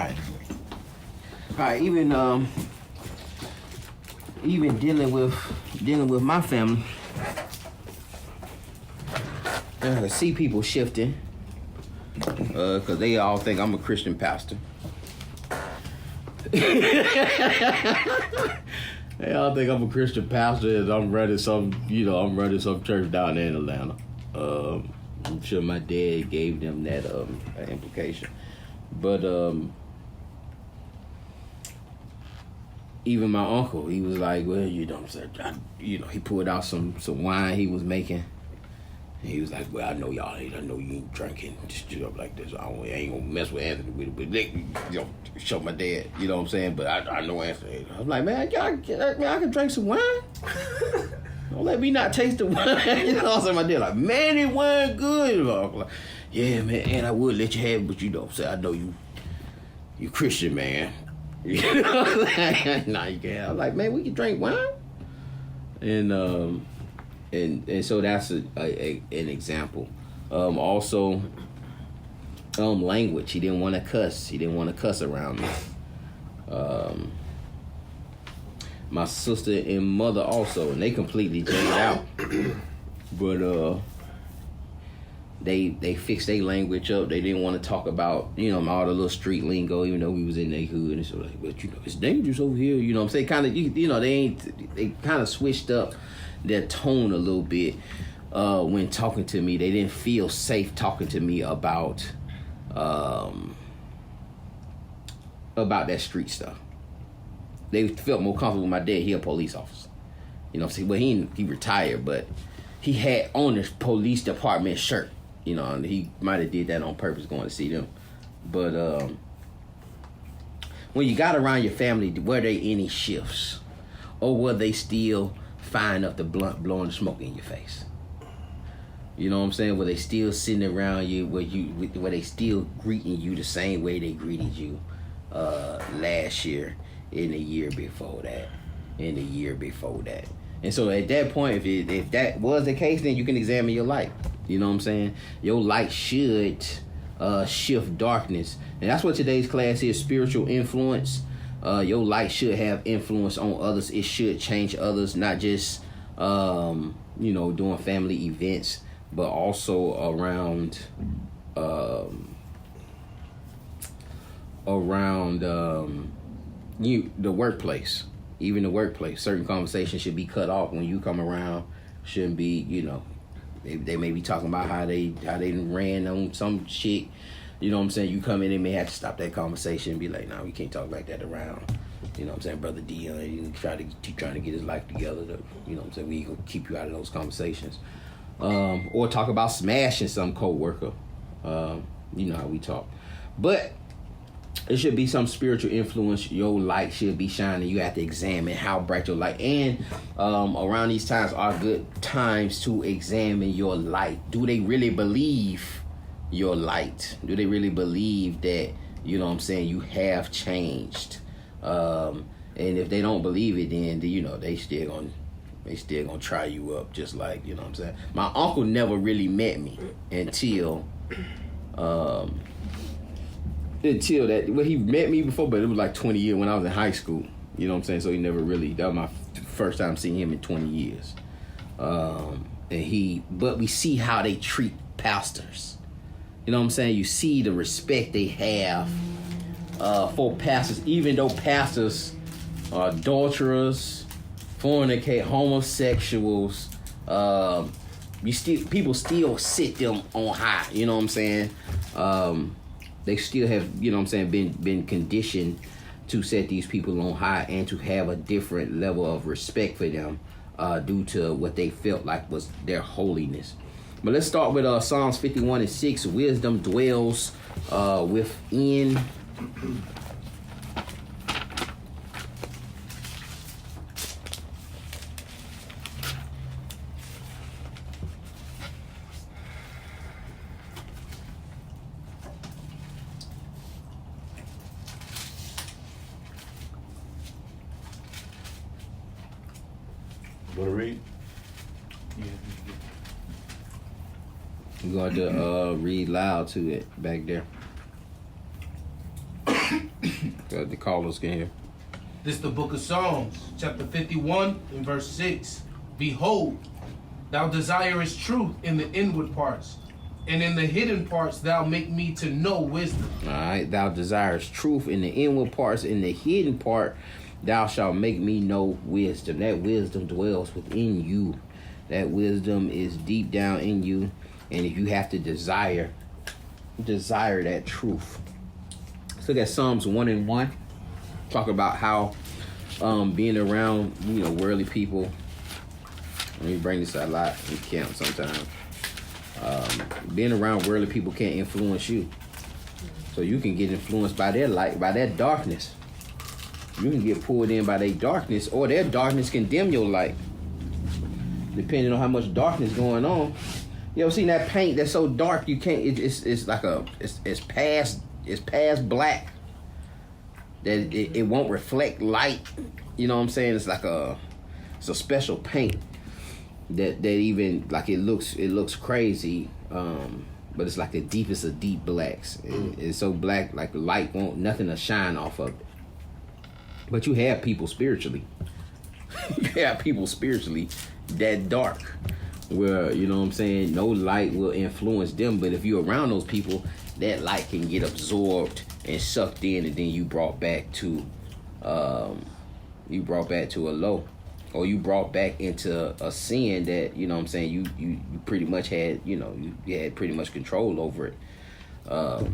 right. All right, even dealing with my family, I see people shifting, cause they all think I'm a Christian pastor. They all think I'm a Christian pastor, and I'm running some church down there in Atlanta. I'm sure my dad gave them that implication, but even my uncle, he was like, well, he pulled out some wine he was making. And he was like, well, I know you ain't drinking stuff like this. I ain't gonna mess with Anthony with it, but they, show my dad, you know what I'm saying? But I know Anthony. I was like, man, I can drink some wine. Don't let me not taste the wine. You know what I'm saying? My dad like, man, it wine good. I'm like, yeah, man, and I would let you have it, but you know what I'm saying? I know you Christian, man. You know what I'm saying? Nah, you can't. I'm like, man, we can drink wine. And so that's an example. Also, language. He didn't want to cuss. He didn't want to cuss around me. My sister and mother also, and they completely changed out. But they fixed their language up. They didn't want to talk about, all the little street lingo, even though we was in their hood. And so like, but it's dangerous over here. You know what I'm saying? Kind of, they kind of switched up their tone a little bit when talking to me. They didn't feel safe talking to me about that street stuff. They felt more comfortable with my dad. He a police officer. You know what I'm saying? Well, he retired, but he had on his police department shirt. And he might have did that on purpose going to see them. But when you got around your family, were there any shifts? Or were they still firing up the blunt, blowing the smoke in your face? You know what I'm saying? Were they still sitting around you? Were they still greeting you the same way they greeted you last year, in the year before that, in the year before that? And so at that point, if that was the case, then you can examine your light. You know what I'm saying? Your light should shift darkness. And that's what today's class is, spiritual influence. Your light should have influence on others. It should change others, not just, doing family events, but also around the workplace. Even the workplace, certain conversations should be cut off when you come around. Shouldn't be, they may be talking about how they ran on some chick. You know what I'm saying? You come in, they may have to stop that conversation and be like, "No, we can't talk like that around." You know what I'm saying? Brother Dion, he trying to get his life together. You know what I'm saying? We gonna keep you out of those conversations. Or talk about smashing some coworker. You know how we talk. But it should be some spiritual influence. Your light should be shining. You have to examine how bright your light. And around these times are good times to examine your light. Do they really believe your light? Do they really believe that, you have changed? And if they don't believe it, then they still gonna try you up, just like, you know what I'm saying? My uncle never really met me until that. Well, he met me before, but it was like 20 years when I was in high school. You know what I'm saying? So he never really, that was my first time seeing him in 20 years. But we see how they treat pastors. You know what I'm saying? You see the respect they have for pastors, even though pastors are adulterers, fornicate, homosexuals. People still sit them on high. You know what I'm saying? They still have, been conditioned to set these people on high and to have a different level of respect for them due to what they felt like was their holiness. But let's start with Psalms 51:6. Wisdom dwells within. Want to read? You're going to read loud to it back there. The callers can hear. This is the book of Psalms, chapter 51 and verse 6. Behold, thou desirest truth in the inward parts, and in the hidden parts thou make me to know wisdom. All right, thou desirest truth in the inward parts, in the hidden part thou shalt make me know wisdom. That wisdom dwells within you. That wisdom is deep down in you, and if you have to desire that truth. Let's look at Psalms 1:1. Talk about how being around, worldly people. Let me bring this out a lot. We can't sometimes. Being around worldly people can't influence you. So you can get influenced by their light, by their darkness. You can get pulled in by their darkness, or their darkness can dim your light, depending on how much darkness going on. You ever seen that paint that's so dark you can't? It's like it's past black. That it won't reflect light. You know what I'm saying? It's a special paint that even like it looks crazy, but it's like the deepest of deep blacks. It's so black like light won't nothing to shine off of it. But you have people spiritually. You have people spiritually that dark, where no light will influence them. But if you're around those people, that light can get absorbed and sucked in, and then you brought back to a low, or you brought back into a sin that you pretty much had you had pretty much control over it. And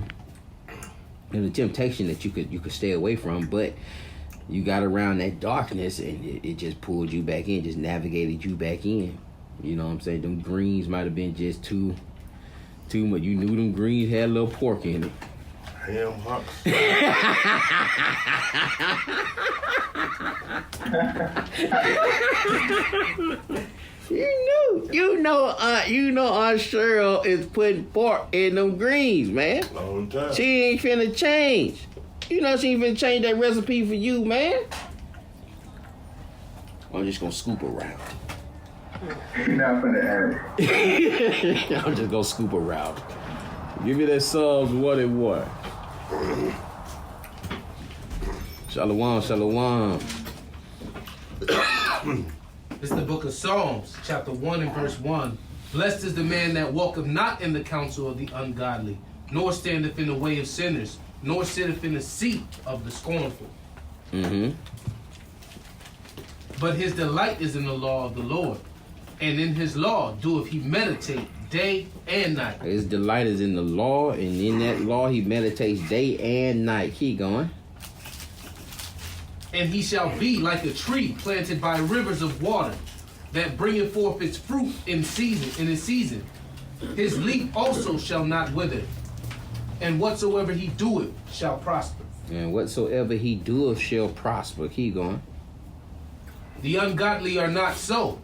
the temptation that you could stay away from, but you got around that darkness and it just pulled you back in, just navigated you back in. You know what I'm saying? Them greens might have been just too much. You knew them greens had a little pork in it. Ham hocks. You know Aunt Cheryl is putting pork in them greens, man. Long time. She ain't finna change. She ain't finna change that recipe for you, man. I'm just gonna scoop around. You're not finna add it. I'm just gonna scoop around. Give me that Psalms 1:1. Shalom, shalom. This is the book of Psalms, chapter 1 and verse 1. Blessed is the man that walketh not in the counsel of the ungodly, nor standeth in the way of sinners, nor sitteth in the seat of the scornful. Mm-hmm. But his delight is in the law of the Lord, and in his law doeth he meditate day and night. His delight is in the law, and in that law he meditates day and night. Keep going. And he shall be like a tree planted by rivers of water, that bringeth forth its fruit in its season. His leaf also shall not wither, and whatsoever he doeth shall prosper. And whatsoever he doeth shall prosper. Keep going. The ungodly are not so,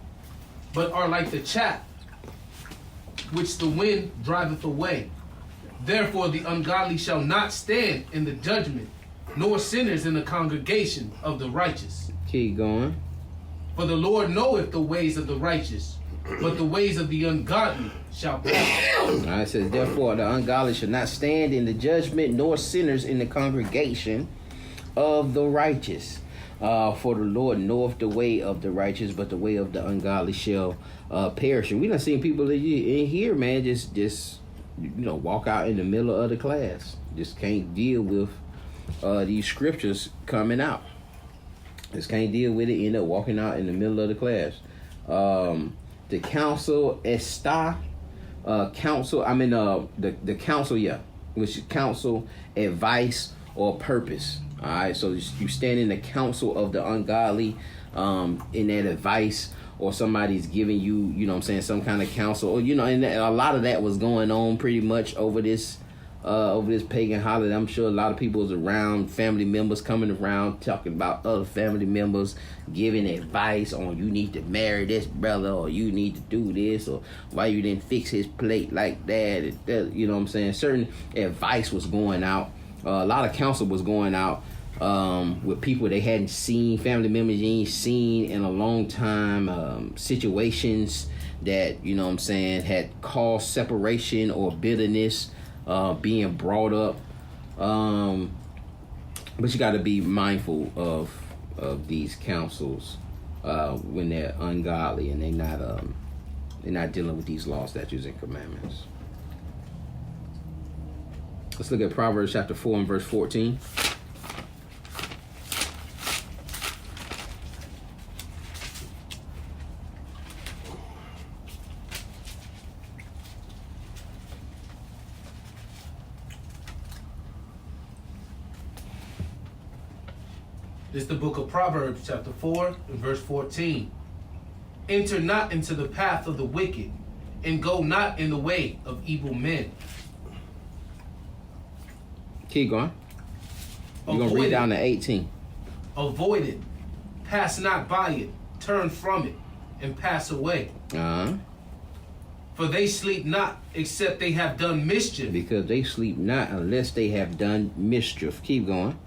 but are like the chaff which the wind driveth away. Therefore the ungodly shall not stand in the judgment, nor sinners in the congregation of the righteous. Keep going. For the Lord knoweth the ways of the righteous, but the ways of the ungodly shall prosper. All right, it says, therefore the ungodly shall not stand in the judgment, nor sinners in the congregation of the righteous. For the Lord knoweth the way of the righteous, but the way of the ungodly shall perish. And we done seen people in here, man, just walk out in the middle of the class. Just can't deal with these scriptures coming out. Just can't deal with it, end up walking out in the middle of the class. The counsel esta, the counsel, which is counsel, advice, or purpose. All right, so you stand in the counsel of the ungodly, in that advice, or somebody's giving you, some kind of counsel, or and a lot of that was going on pretty much over this pagan holiday. I'm sure a lot of people was around, family members coming around talking about other family members, giving advice on you need to marry this brother, or you need to do this, or why you didn't fix his plate like that. Certain advice was going out. A lot of counsel was going out with people they hadn't seen, family members you ain't seen in a long time, situations that, had caused separation or bitterness being brought up. But you got to be mindful of these counsels when they're ungodly and they're not dealing with these laws, statutes, and commandments. Let's look at Proverbs chapter 4 and verse 14. This is the book of Proverbs, chapter 4, and verse 14. Enter not into the path of the wicked, and go not in the way of evil men. Keep going. You're going to read down to 18. Avoid it. Pass not by it. Turn from it, and pass away. Uh-huh. For they sleep not, except they have done mischief. Because they sleep not unless they have done mischief. Keep going.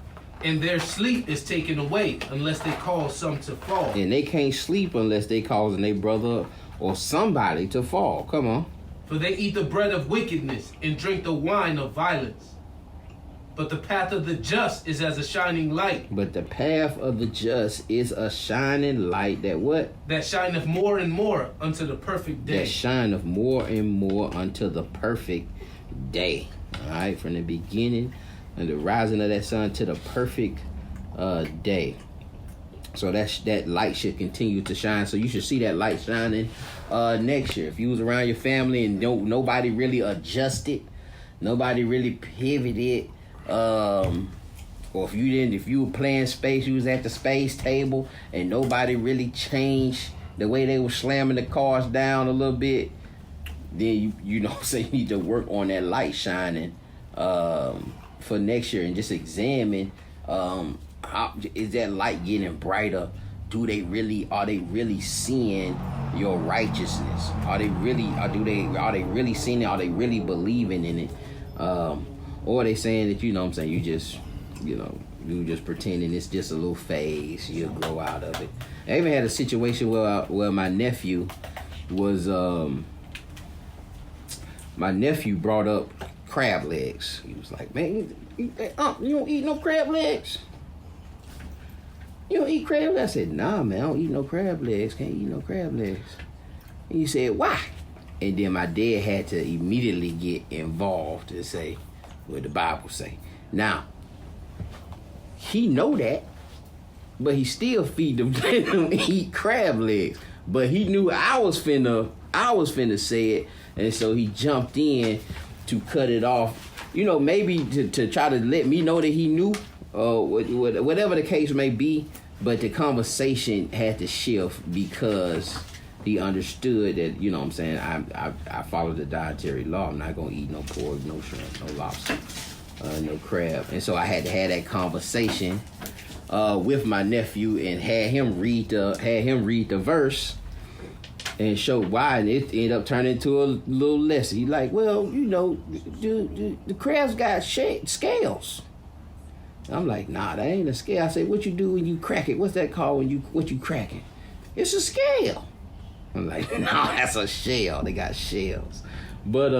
And their sleep is taken away, unless they cause some to fall. And they can't sleep unless they causing their brother or somebody to fall. Come on. For they eat the bread of wickedness, and drink the wine of violence. But the path of the just is as a shining light. But the path of the just is a shining light that what? That shineth more and more unto the perfect day. That shineth more and more unto the perfect day. All right, from the beginning and the rising of that sun to the perfect day. So that light should continue to shine. So you should see that light shining next year. If you was around your family and nobody really adjusted, nobody really pivoted, or if you were playing space, you was at the space table and nobody really changed the way they were slamming the cars down a little bit, then you know what I'm saying, you need to work on that light shining for next year and just examine how is that light getting brighter? Are they really seeing your righteousness? Are they really seeing it? Are they really believing in it? Or are they saying that, you know what I'm saying, you just pretending it's just a little phase, you'll grow out of it. I even had a situation where my nephew was my nephew brought up crab legs. He was like, man, you don't eat no crab legs? You don't eat crab legs? I said, nah, man, I don't eat no crab legs. Can't eat no crab legs. And he said, why? And then my dad had to immediately get involved and say what the Bible say. Now, he know that, but he still feed them eat crab legs. But he knew I was finna say it, and so he jumped in to cut it off. You know, maybe to try to let me know that he knew, whatever the case may be. But the conversation had to shift because he understood that, you know what I'm saying, I follow the dietary law. I'm not gonna eat no pork, no shrimp, no lobster, no crab. And so I had to have that conversation with my nephew and had him read the verse and show why, and it ended up turning into a little lesson. He's like, well, you know, the crabs got scales. I'm like, nah, that ain't a scale. I say, what you do when you crack it? What's that called what you crack it? It's a scale. I'm like, no, that's a shell. They got shells. But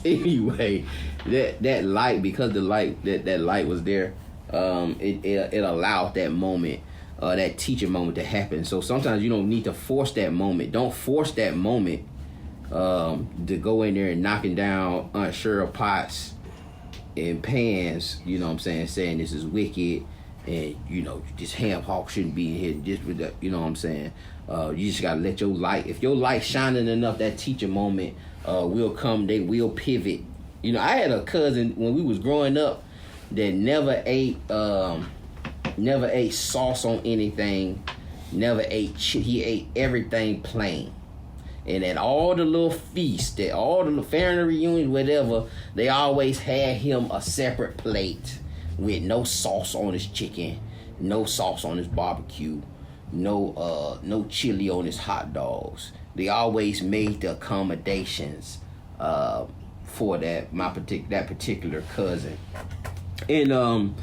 anyway, that light, because the light that light was there, it allowed that moment, that teaching moment to happen. So sometimes you don't need to force that moment. Don't force that moment to go in there and knocking down unsure pots and pans, you know what I'm saying this is wicked, and you know this ham hock shouldn't be in here, just with the, you know what I'm saying. You just gotta let your light, if your light shining enough, that teaching moment will come. They will pivot. You know, I had a cousin when we was growing up that never ate sauce on anything, never ate he ate everything plain. And at all the little feasts, at all the family reunions, whatever, they always had him a separate plate with no sauce on his chicken, no sauce on his barbecue, no chili on his hot dogs. They always made the accommodations for that particular cousin. And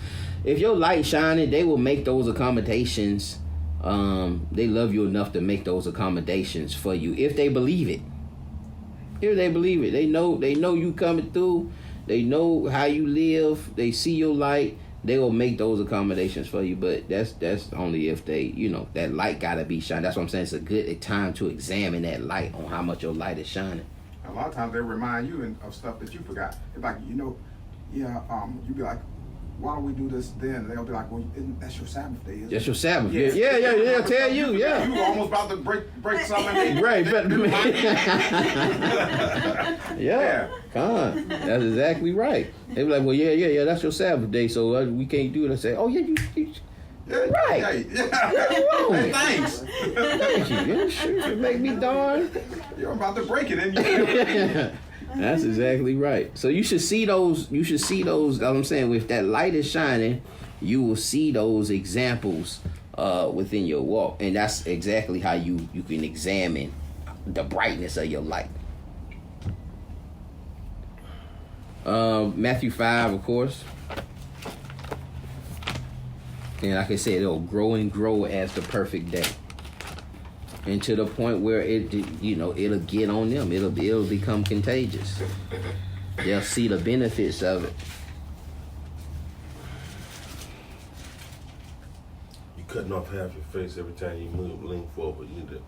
if your light shining, they will make those accommodations. They love you enough to make those accommodations for you if they believe it. They know you coming through. They know how you live. They see your light. they will make those accommodations for you, but that's only if they, that light gotta be shining. That's what I'm saying. It's a good time to examine that light on how much your light is shining. A lot of times they remind you of stuff that you forgot. It's like, you be like, why don't we do this then? They'll be like, well, that's your Sabbath day, isn't it? That's your Sabbath. Yeah. Yeah. Tell you, yeah. You were almost about to break something. Right, but yeah, come on. That's exactly right. They be like, well, yeah, that's your Sabbath day, so we can't do it. I say, oh yeah, you right. Yeah. Hey, thanks. Thank you. You make me darn. You're about to break it, and you. That's exactly right. So you should see those. I'm saying, if that light is shining, you will see those examples within your walk, and that's exactly how you can examine the brightness of your light. Matthew 5, of course. And like I said, it'll grow and grow as the perfect day. And to the point where it'll get on them. It'll become contagious. They'll see the benefits of it. You cutting off half your face every time you lean forward. You need to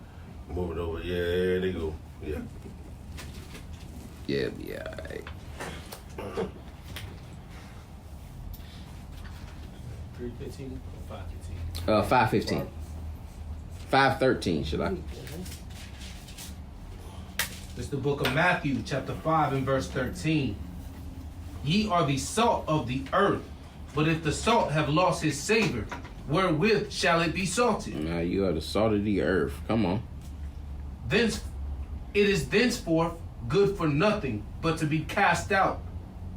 move it over. Yeah, there they go. Yeah. Yeah, all right. 3:15 or 5:15? 5:15. 5:13, should I? It's the book of Matthew, chapter 5 and verse 13. Ye are the salt of the earth, but if the salt have lost his savor, wherewith shall it be salted? Now you are the salt of the earth. Come on. It is thenceforth good for nothing, but to be cast out,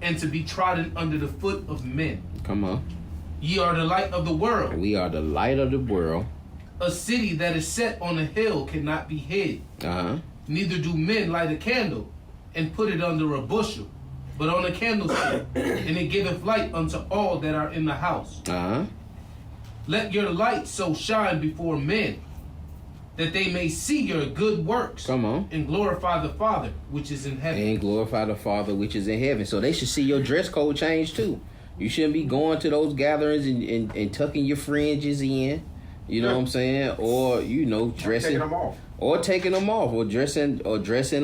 and to be trodden under the foot of men. Come on. Ye are the light of the world. We are the light of the world. A city that is set on a hill cannot be hid. Uh-huh. Neither do men light a candle and put it under a bushel, but on a candlestick, and it giveth light unto all that are in the house. Uh-huh. Let your light so shine before men, that they may see your good works. Come on. And glorify the Father which is in heaven. And glorify the Father which is in heaven. So they should see your dress code change too. You shouldn't be going to those gatherings and tucking your fringes in. You know what I'm saying? Or, dressing. Taking them off. Or taking them off. Or dressing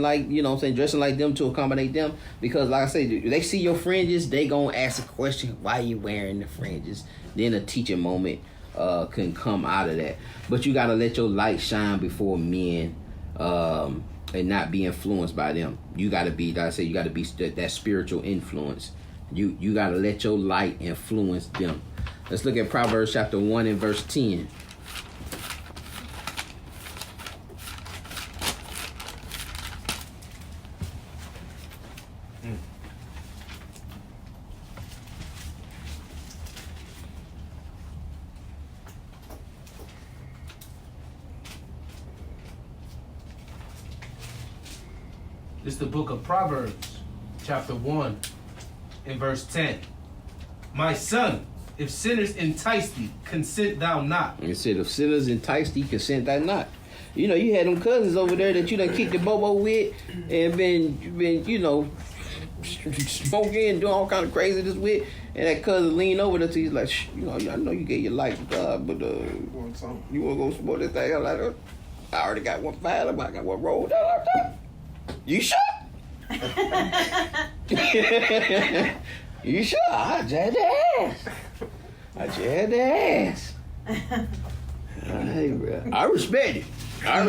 like, dressing like them to accommodate them. Because like I say, they see your fringes, they gonna ask a question, why you wearing the fringes? Then a teaching moment can come out of that. But you gotta let your light shine before men and not be influenced by them. You gotta be, like I say, you gotta be that spiritual influence. You gotta let your light influence them. Let's look at Proverbs chapter 1 and verse 10. It's the book of Proverbs, chapter 1 and verse 10. My son, if sinners entice thee, consent thou not. It said, if sinners entice thee, consent thou not. You had them cousins over there that you done kicked the bobo with and been smoking and doing all kind of craziness with. And that cousin leaned over to you, he's like, I know you gave your life to God, but you want to go smoke this thing? I'm like, I already got one file, I got one rolled out. You sure? You sure? I just had to ask. Hey, bro. I respect it. I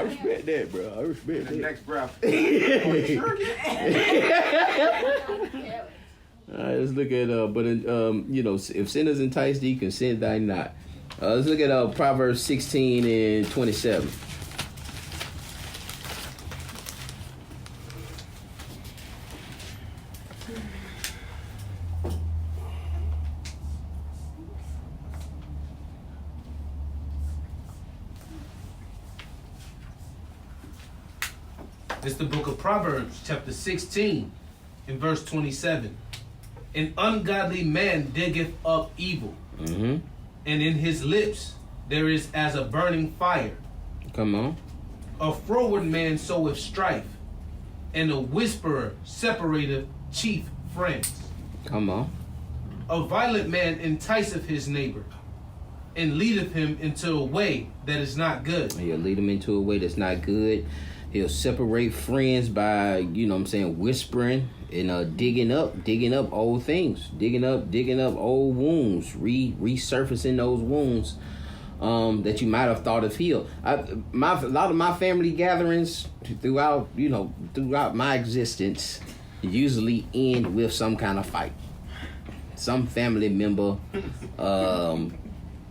respect that, bro. I respect that. Next breath. All right, let's look at if sinners entice thee, consent thou not. Let's look at Proverbs 16 and 27. It's the book of Proverbs, chapter 16 and verse 27. An ungodly man diggeth up evil. Mm-hmm. And in his lips there is as a burning fire. Come on. A froward man soweth strife, and a whisperer separateth chief friends. Come on. A violent man enticeth his neighbor, and leadeth him into a way that is not good. He'll lead him into a way that's not good. He'll separate friends by, whispering and digging up old things, digging up old wounds, resurfacing those wounds that you might have thought of healed. A lot of my family gatherings throughout my existence usually end with some kind of fight. Some family member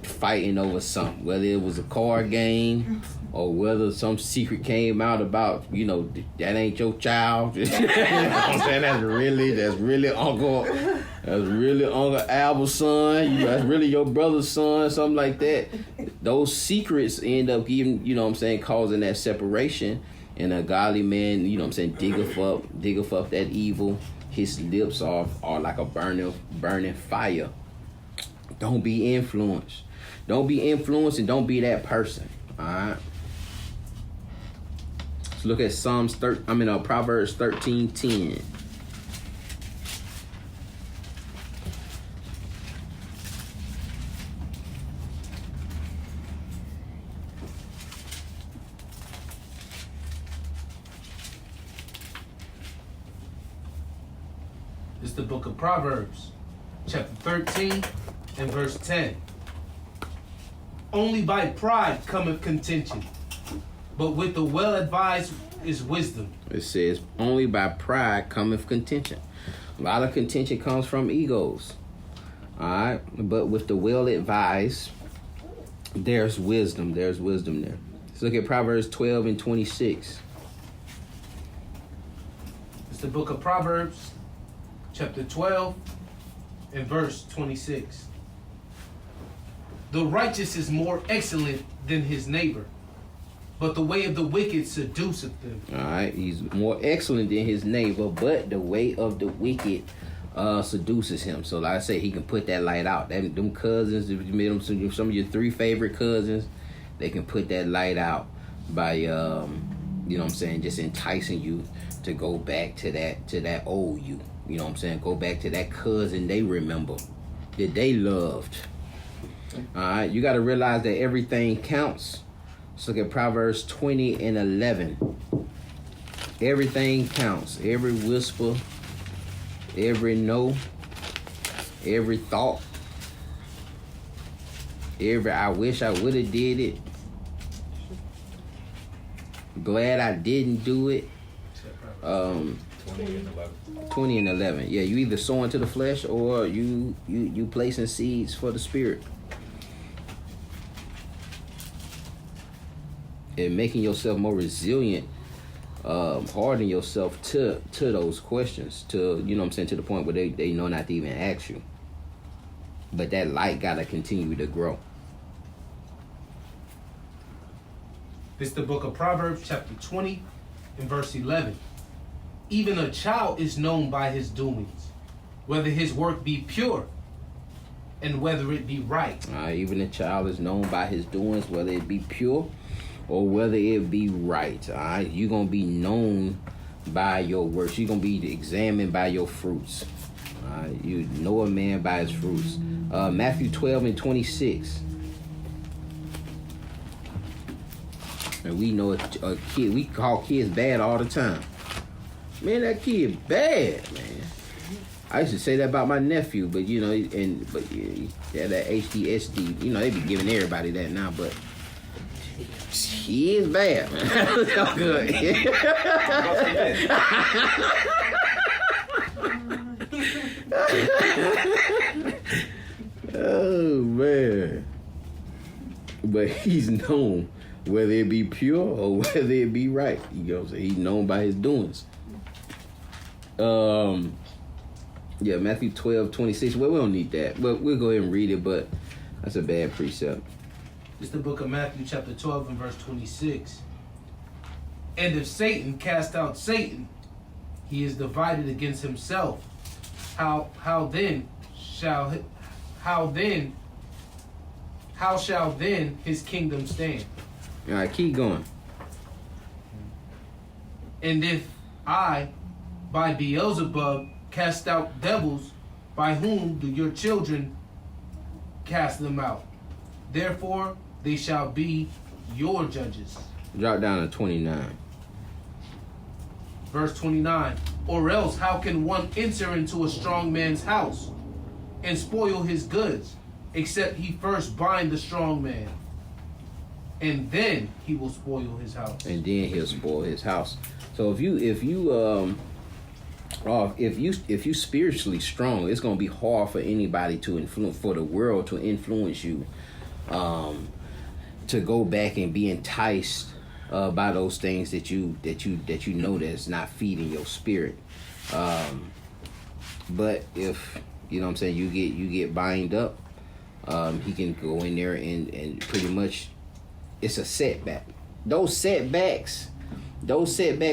fighting over something, whether it was a card game or whether some secret came out about, that ain't your child. You know what I'm saying? That's really Uncle Albert's son. That's really your brother's son, something like that. Those secrets end up even, causing that separation. And a godly man, diggeth up that evil. His lips are like a burning fire. Don't be influenced. Don't be influenced and don't be that person. All right. Let's look at Proverbs 13:10. It's the book of Proverbs, chapter 13 and verse 10. Only by pride cometh contention, but with the well-advised is wisdom. It says, only by pride cometh contention. A lot of contention comes from egos. All right? But with the well-advised, there's wisdom. There's wisdom there. Let's look at Proverbs 12 and 26. It's the book of Proverbs, chapter 12 and verse 26. The righteous is more excellent than his neighbor, but the way of the wicked seduceth them. All right, he's more excellent than his neighbor, but the way of the wicked seduces him. So like I say, he can put that light out. Them cousins, if you made them some of your 3 favorite cousins, they can put that light out by just enticing you to go back to that old you. You know what I'm saying? Go back to that cousin they remember, that they loved. All right, you got to realize that everything counts. Let's look at Proverbs 20 and 11. Everything counts. Every whisper, every no, every thought, every I wish I would have did it. Glad I didn't do it. 20 and 11. 20 and 11. Yeah, you either sowing to the flesh or you placing seeds for the spirit. And making yourself more resilient, hardening yourself to those questions, to to the point where they know not to even ask you. But that light gotta continue to grow. It's the book of Proverbs, chapter 20 and verse 11. Even a child is known by his doings, whether his work be pure and whether it be right. Even a child is known by his doings, whether it be pure or whether it be right. All right, you're gonna be known by your works. You're gonna be examined by your fruits. All right, you know a man by his fruits. Matthew 12 and 26. And we know a kid. We call kids bad all the time. Man, that kid bad, man. I used to say that about my nephew, but yeah, that HDSD. They be giving everybody that now, but he is bad, man. So good. Oh man. But he's known whether it be pure or whether it be right. He's known by his doings. Matthew 12, 26. Well, we don't need that. But we'll go ahead and read it, but that's a bad precept. It's the book of Matthew, chapter 12 and verse 26. And if Satan cast out Satan, he is divided against himself. How shall then his kingdom stand? All right, keep going. And if I, by Beelzebub, cast out devils, by whom do your children cast them out? Therefore they shall be your judges. Drop down to 29. Verse 29. Or else how can one enter into a strong man's house and spoil his goods, except he first bind the strong man, and then he will spoil his house. And then he'll spoil his house. So if you spiritually strong, it's gonna be hard for anybody to influence, for the world to influence you, to go back and be enticed by those things that you know that's not feeding your spirit. But if you know what I'm saying, you get bind up, he can go in there and pretty much, it's a setback. Those setbacks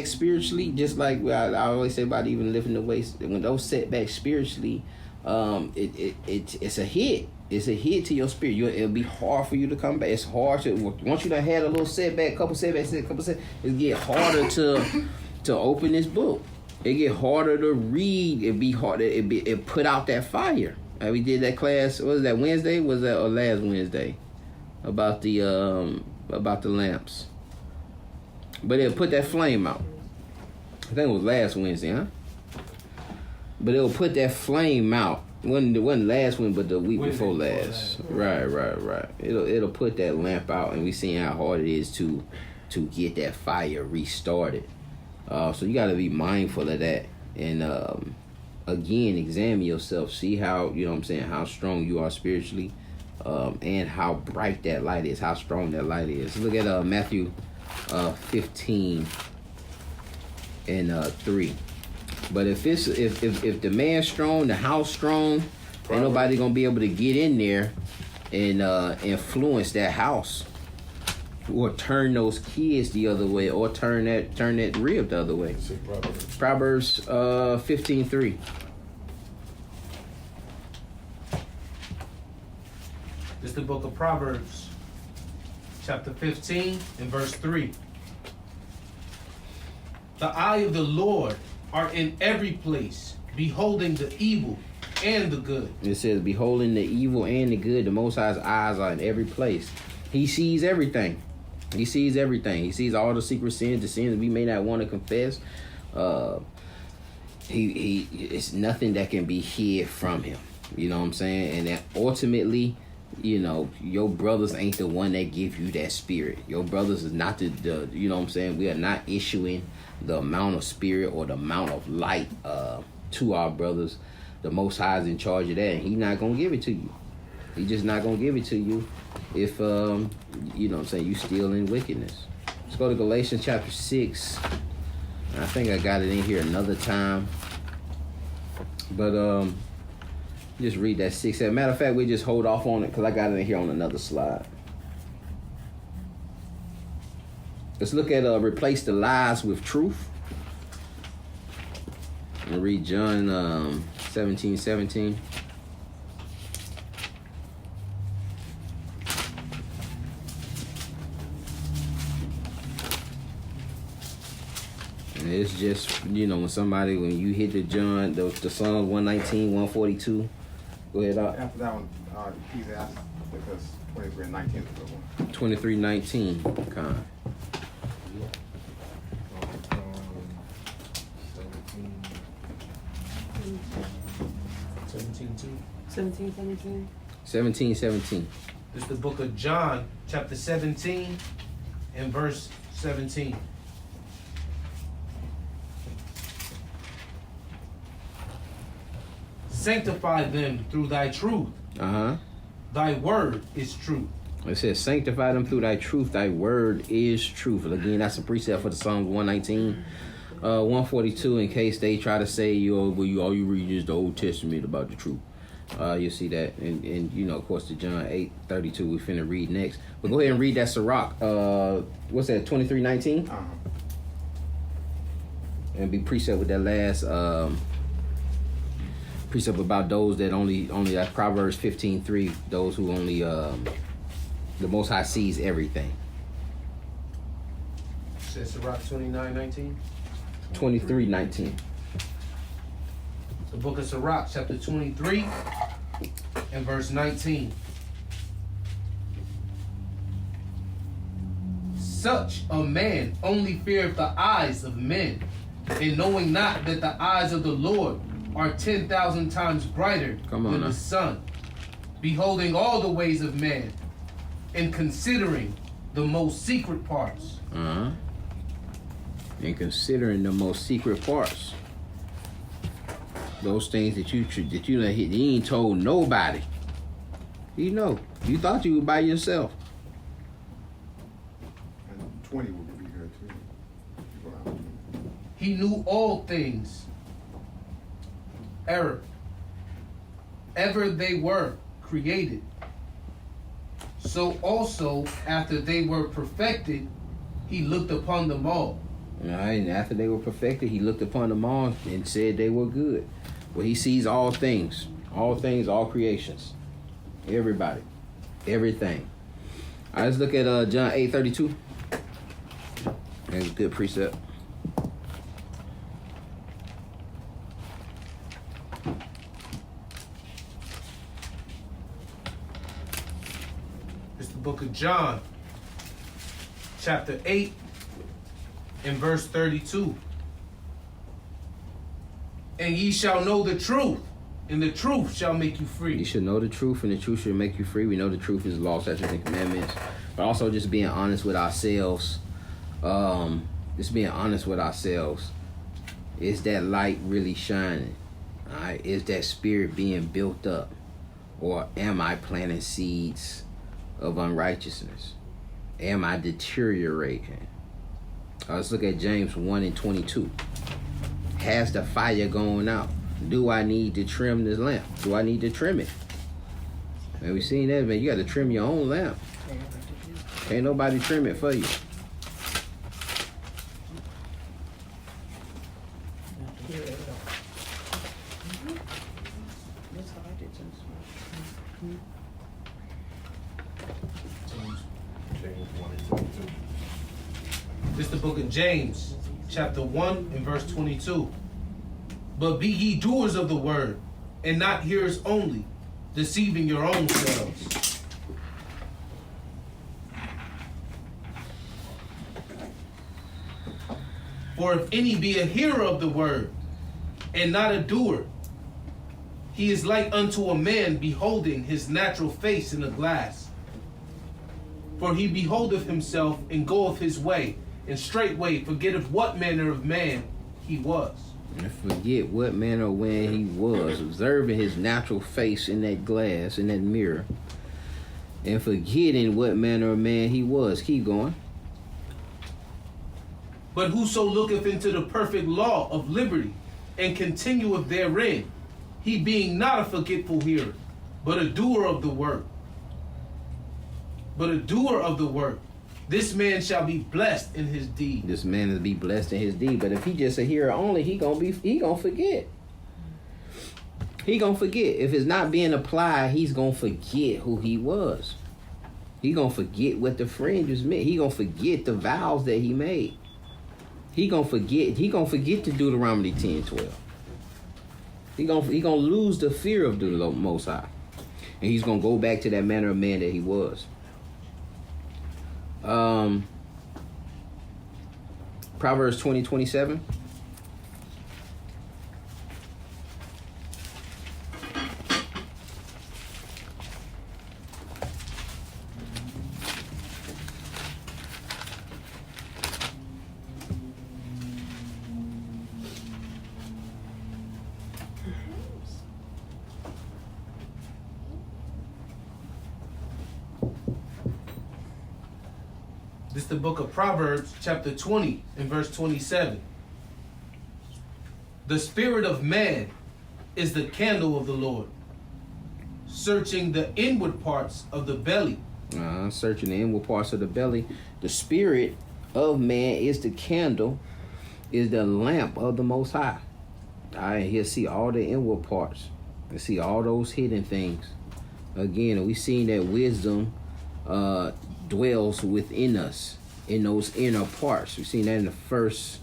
spiritually, just like I always say about even lifting the weights, when those setbacks spiritually, it's a hit. It's a hit to your spirit. It'll be hard for you to come back. It's hard to, once you done had a little setback, couple setbacks, it get harder to open this book. It get harder to read. It be harder. It put out that fire. We did that class. What was that, Wednesday? Was that or last Wednesday? About the lamps. But it'll put that flame out. I think it was last Wednesday, huh? But it'll put that flame out. It wasn't last one, but the week before last. Right. It'll put that lamp out, and we seen how hard it is to get that fire restarted. So you got to be mindful of that, and again, examine yourself. See how, you know what I'm saying, how strong you are spiritually, and how bright that light is, how strong that light is. Look at Matthew 15 and 3. But if the man's strong, the house strong, ain't nobody gonna be able to get in there and influence that house, or turn those kids the other way, or turn that rib the other way. Proverbs 15:3. This is the book of Proverbs, chapter 15 and verse 3. The eye of the Lord are in every place, beholding the evil and the good. It says, beholding the evil and the good. The Most High's eyes are in every place. He sees everything. He sees everything. He sees all the secret sins, the sins we may not want to confess. It's nothing that can be hid from him. You know what I'm saying? And that ultimately, you know, your brothers ain't the one that give you that spirit. Your brothers is not the you know what I'm saying? We are not issuing the amount of spirit or the amount of light to our brothers. The Most High is in charge of that, and He not gonna give it to you. He just not gonna give it to you if you know what I'm saying, you still in wickedness. Let's go to Galatians chapter 6. I think I got it in here another time, but just read that 6. As a matter of fact, we just hold off on it because I got it in here on another slide. Let's look at replace the lies with truth. And read John 17:17. And it's just, you know, when you hit the John, the Psalms 119, 142. Go ahead, Doc. After that one, Ecclesiastes, because 23:19 is a good one. 23:19. Con. 17:17. 17:17. This is the book of John, chapter 17 and verse 17. Sanctify them through thy truth. Thy word is truth. It says, sanctify them through thy truth. Thy word is truth. Again, that's a precept for the Psalms 119. 142, in case they try to say all you read is the Old Testament about the truth. You'll see that. And you know, of course, the John 8:32 we finna read next. But go ahead and read that Sirach. What's that, 23:19? And be precept with that last precept about those that only that Proverbs 15:3, those who only the Most High sees everything. Says Sirach 29:19. 23:19. The book of Sirach, chapter 23 and verse 19. Such a man only feareth the eyes of men, and knowing not that the eyes of the Lord are 10,000 times brighter than now. the sun, beholding all the ways of man, and considering the most secret parts. And considering the most secret parts. Those things that you ain't told nobody. You know, you thought you were by yourself. And 20 would be good too. Wow. He knew all things. Ever they were created. So also, after they were perfected, he looked upon them all. All right, and after they were perfected, he looked upon them all and said they were good. Well, he sees all things, all creations, everybody, everything. All right, let's look at John 8:32. That's a good precept. It's the book of John, chapter 8 and verse 32. And ye shall know the truth, and the truth shall make you You free. should know the truth, and the truth should make you free. We know the truth is law, statutes, and commandments. But also just being honest with ourselves. Just being honest with ourselves. Is that light really shining? All right? Is that spirit being built up? Or am I planting seeds of unrighteousness? Am I deteriorating? Let's look at James 1 and 22. Has the fire gone out? Do I need to trim this lamp? Do I need to trim it? Man, we seen that, man. You got to trim your own lamp. Can't nobody trim it for you. James 1 and 22. This is the book of James, chapter 1 and verse 22. But be ye doers of the word, and not hearers only, deceiving your own selves. For if any be a hearer of the word, and not a doer, he is like unto a man beholding his natural face in a glass. For he beholdeth himself, and goeth his way, and straightway forgetteth what manner of man he was. And forget what manner of man he was, observing his natural face in that glass, in that mirror, and forgetting what manner of man he was. Keep going. But whoso looketh into the perfect law of liberty, and continueth therein, he being not a forgetful hearer, but a doer of the work. This man shall be blessed in his deed. This man is be blessed in his deed. But if he just a hearer only, he gonna forget. He gonna forget. If it's not being applied, he's gonna forget who he was. He gonna forget what the fringes meant. He gonna forget the vows that he made. He gonna forget to Deuteronomy 10:12. He gonna lose the fear of the Most High. And he's gonna go back to that manner of man that he was. Proverbs 20:27. This is the book of Proverbs, chapter 20, and verse 27. The spirit of man is the candle of the Lord, searching the inward parts of the belly. Searching the inward parts of the belly. The spirit of man is the candle, is the lamp of the Most High. All right, he'll see all the inward parts and see all those hidden things. Again, we seen that wisdom dwells within us in those inner parts. We've seen that in the first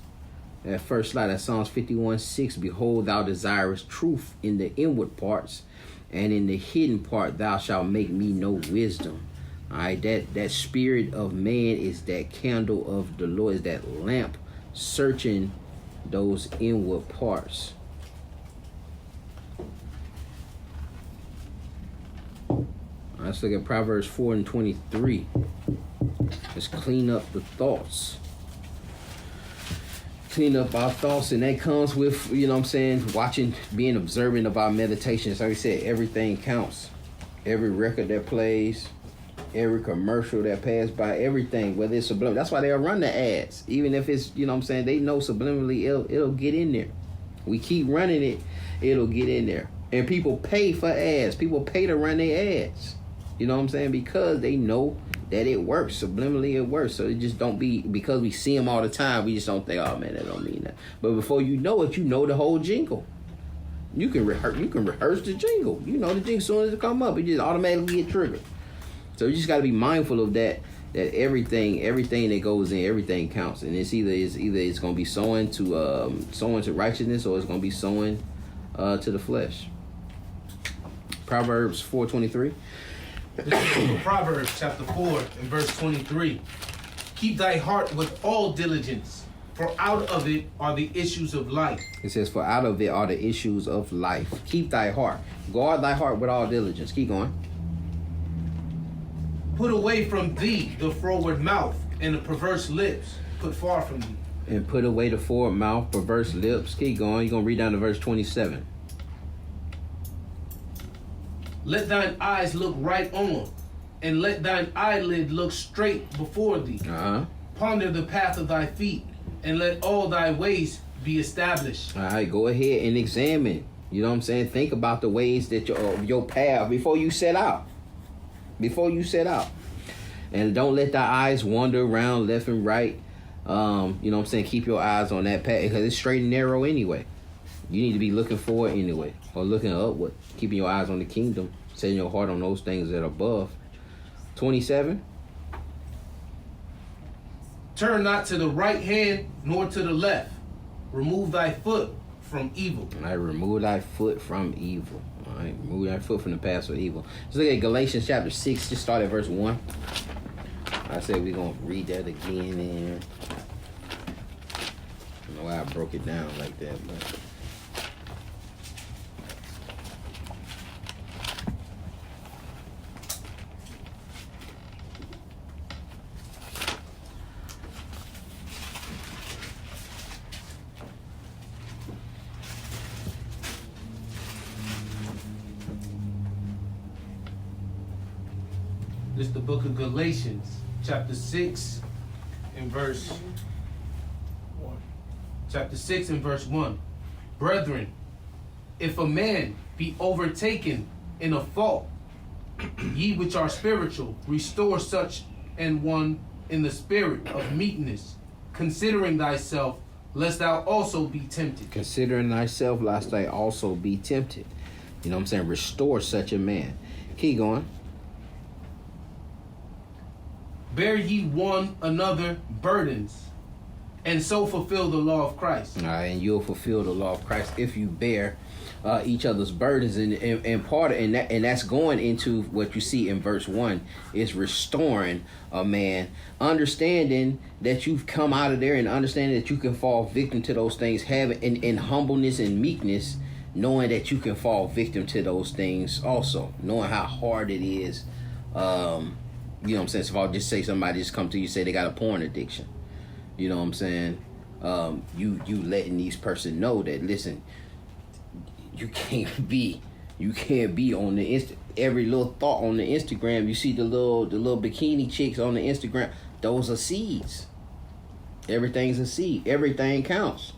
That first slide, that Psalms 51:6. Behold, thou desirest truth in the inward parts, and in the hidden part thou shalt make me know wisdom. All right, that spirit of man is that candle of the Lord, is that lamp searching those inward parts. Let's look at Proverbs 4:23. Let's clean up the thoughts. Clean up our thoughts, and that comes with, you know what I'm saying, watching, being observant of our meditations. Like I said, everything counts. Every record that plays, every commercial that passed by, everything, whether it's subliminal. That's why they'll run the ads. Even if it's, you know what I'm saying, they know subliminally it'll get in there. We keep running it, it'll get in there. And people pay for ads. People pay to run their ads. You know what I'm saying? Because they know that it works. Subliminally it works. So it just don't be, because we see them all the time, we just don't think, oh man, that don't mean that. But before you know it, you know the whole jingle. You can rehearse the jingle. You know the jingle as soon as it come up, it just automatically get triggered. So you just gotta be mindful of that everything that goes in, everything counts. And it's either it's gonna be sowing to righteousness, or it's gonna be sowing to the flesh. Proverbs 4:23. This is Proverbs chapter 4 and verse 23. Keep thy heart with all diligence, for out of it are the issues of life. It says, for out of it are the issues of life. Keep thy heart. Guard thy heart with all diligence. Keep going. Put away from thee the froward mouth, and the perverse lips put far from thee. And put away the forward mouth, perverse lips. Keep going. You're going to read down to verse 27. Let thine eyes look right on, and let thine eyelid look straight before thee. Ponder the path of thy feet, and let all thy ways be established. All right, go ahead and examine. You know what I'm saying? Think about the ways that your path before you set out. And don't let thy eyes wander around left and right. You know what I'm saying? Keep your eyes on that path, because it's straight and narrow anyway. You need to be looking forward anyway, or looking upward, keeping your eyes on the kingdom, setting your heart on those things that are above. 27. Turn not to the right hand, nor to the left. Remove thy foot from evil. All right, remove thy foot from evil. All right, remove thy foot from the path of evil. Let's look at Galatians chapter 6. Just start at verse 1. I said we're going to read that again. And I don't know why I broke it down like that, but... This is the book of Galatians, chapter 6 and verse 1. Chapter 6 and verse 1. Brethren, if a man be overtaken in a fault, ye which are spiritual, restore such an one in the spirit of meekness, considering thyself, lest thou also be tempted. Considering thyself, lest thou also be tempted. You know what I'm saying? Restore such a man. Keep going. Bear ye one another burdens, and so fulfill the law of Christ. All right, and you'll fulfill the law of Christ if you bear each other's burdens, and part of, and that's going into what you see in verse 1 is restoring a man, understanding that you've come out of there, and understanding that you can fall victim to those things, having in humbleness and meekness, knowing that you can fall victim to those things also, knowing how hard it is. You know what I'm saying? So if I'll just say somebody just come to you, say they got a porn addiction, you know what I'm saying? You letting these person know that, listen, you can't be on the every little thought on the Instagram. You see the little bikini chicks on the Instagram, those are seeds. Everything's a seed. Everything counts.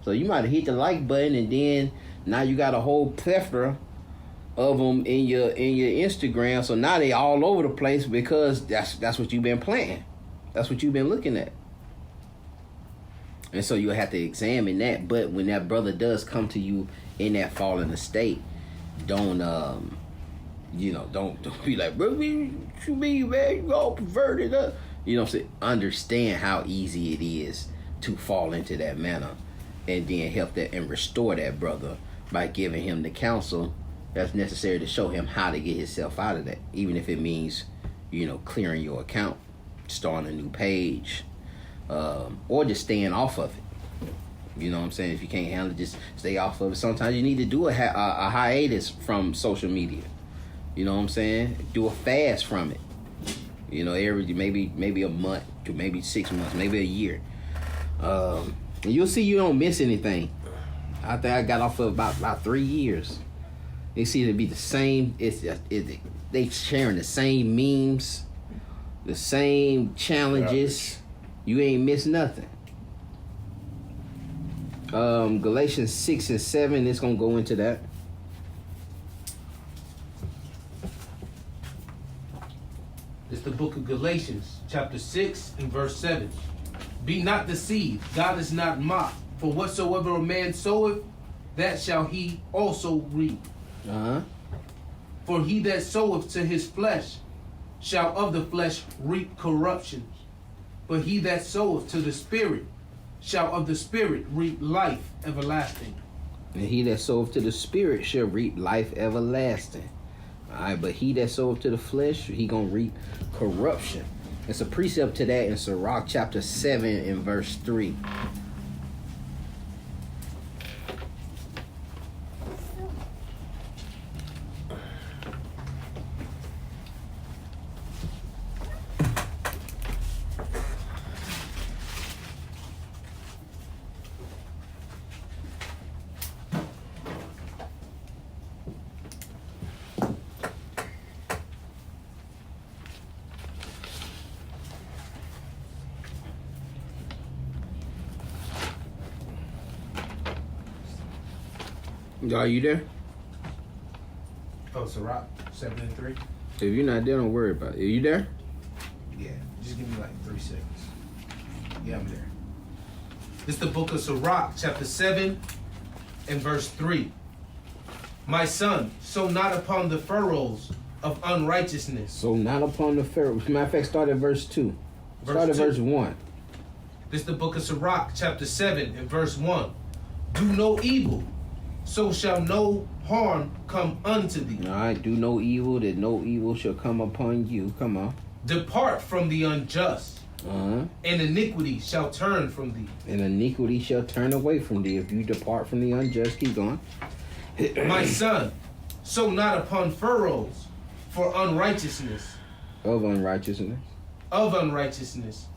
So you might have hit the like button, and then now you got a whole plethora of them in your Instagram. So now they all over the place, because that's what you've been planting. That's what you've been looking at. And so you have to examine that. But when that brother does come to you in that fallen estate, don't be like, bro, what you mean, man? You all perverted up. You know what I'm saying? Understand how easy it is to fall into that manner, and then help that and restore that brother by giving him the counsel that's necessary to show him how to get himself out of that, even if it means, clearing your account, starting a new page, or just staying off of it. You know what I'm saying? If you can't handle it, just stay off of it. Sometimes you need to do a hiatus from social media. You know what I'm saying? Do a fast from it. Every maybe a month to maybe 6 months, maybe a year. And you'll see you don't miss anything. I think I got off of about 3 years. They seem to be the same. They sharing the same memes, the same challenges. You ain't miss nothing. Galatians 6 and 7, it's gonna go into that. It's the book of Galatians, chapter 6 and verse 7. Be not deceived, God is not mocked. For whatsoever a man soweth, that shall he also reap. For he that soweth to his flesh shall of the flesh reap corruption. But he that soweth to the Spirit shall of the Spirit reap life everlasting. And he that soweth to the Spirit shall reap life everlasting. Alright, but he that soweth to the flesh, he gonna reap corruption. It's a precept to that in Sirach chapter 7 and verse 3. Are you there? Oh, Sirach 7 and 3? If you're not there, don't worry about it. Are you there? Yeah, just give me like 3 seconds. Yeah, I'm there. It's the book of Sirach, chapter 7 and verse 3. My son, sow not upon the furrows of unrighteousness. So not upon the furrows. Matter of fact, start at verse 2. Start at verse 1. This is the book of Sirach, chapter 7 and verse 1. Do no evil, so shall no harm come unto thee. All right, do no evil, that no evil shall come upon you. Come on. Depart from the unjust, and iniquity shall turn from thee. And iniquity shall turn away from thee if you depart from the unjust. Keep going. My son, sow not upon furrows for unrighteousness. Of unrighteousness. Of unrighteousness.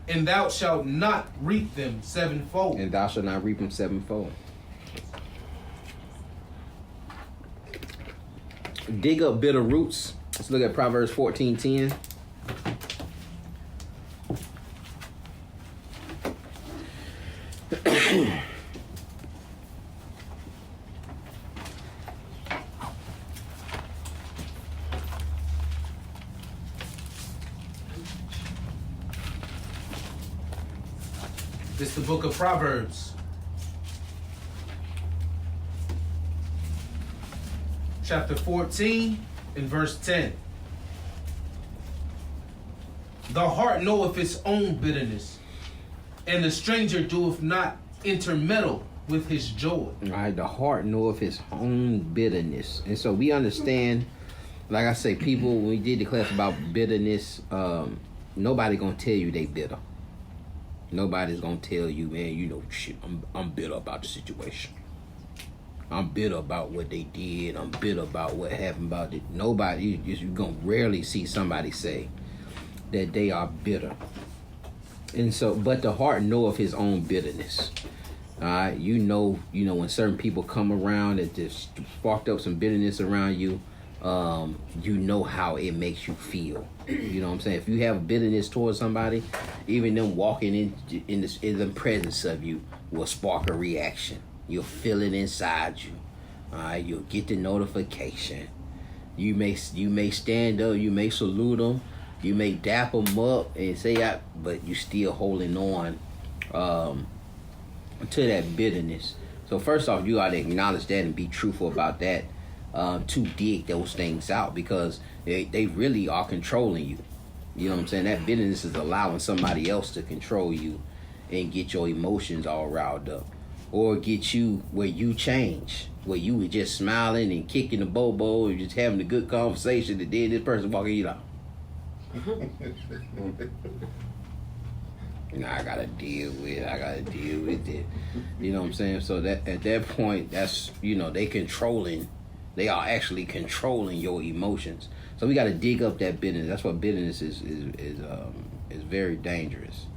And thou shalt not reap them sevenfold. And thou shalt not reap them sevenfold. Dig up bitter roots. Let's look at Proverbs 14:10. This is the book of Proverbs, chapter 14 and verse 10. The heart knoweth its own bitterness, and the stranger doeth not intermeddle with his joy. All right, the heart knoweth his own bitterness. And so we understand, like I say, people, when we did the class about bitterness, nobody gonna tell you they bitter. Nobody's gonna tell you, man, shit, I'm bitter about the situation. I'm bitter about what they did. I'm bitter about what happened about it. Nobody, you're gonna rarely see somebody say that they are bitter. And so, but the heart knoweth his own bitterness. All right, you know when certain people come around that just sparked up some bitterness around you, you know how it makes you feel. You know what I'm saying? If you have bitterness towards somebody, even them walking in the presence of you will spark a reaction. You'll feel it inside you. All right, you'll get the notification. You may stand up, you may salute them, you may dap them up and say, but you still holding on to that bitterness. So first off, you got to acknowledge that and be truthful about that. To dig those things out, because they really are controlling you. You know what I'm saying? That bitterness is allowing somebody else to control you and get your emotions all riled up, or get you where you change, where you were just smiling and kicking the bobo and just having a good conversation, and then this person walking you out. I gotta deal with it. You know what I'm saying? So that at that point, that's, they are actually controlling your emotions. So we gotta dig up that bitterness. That's what bitterness is very dangerous.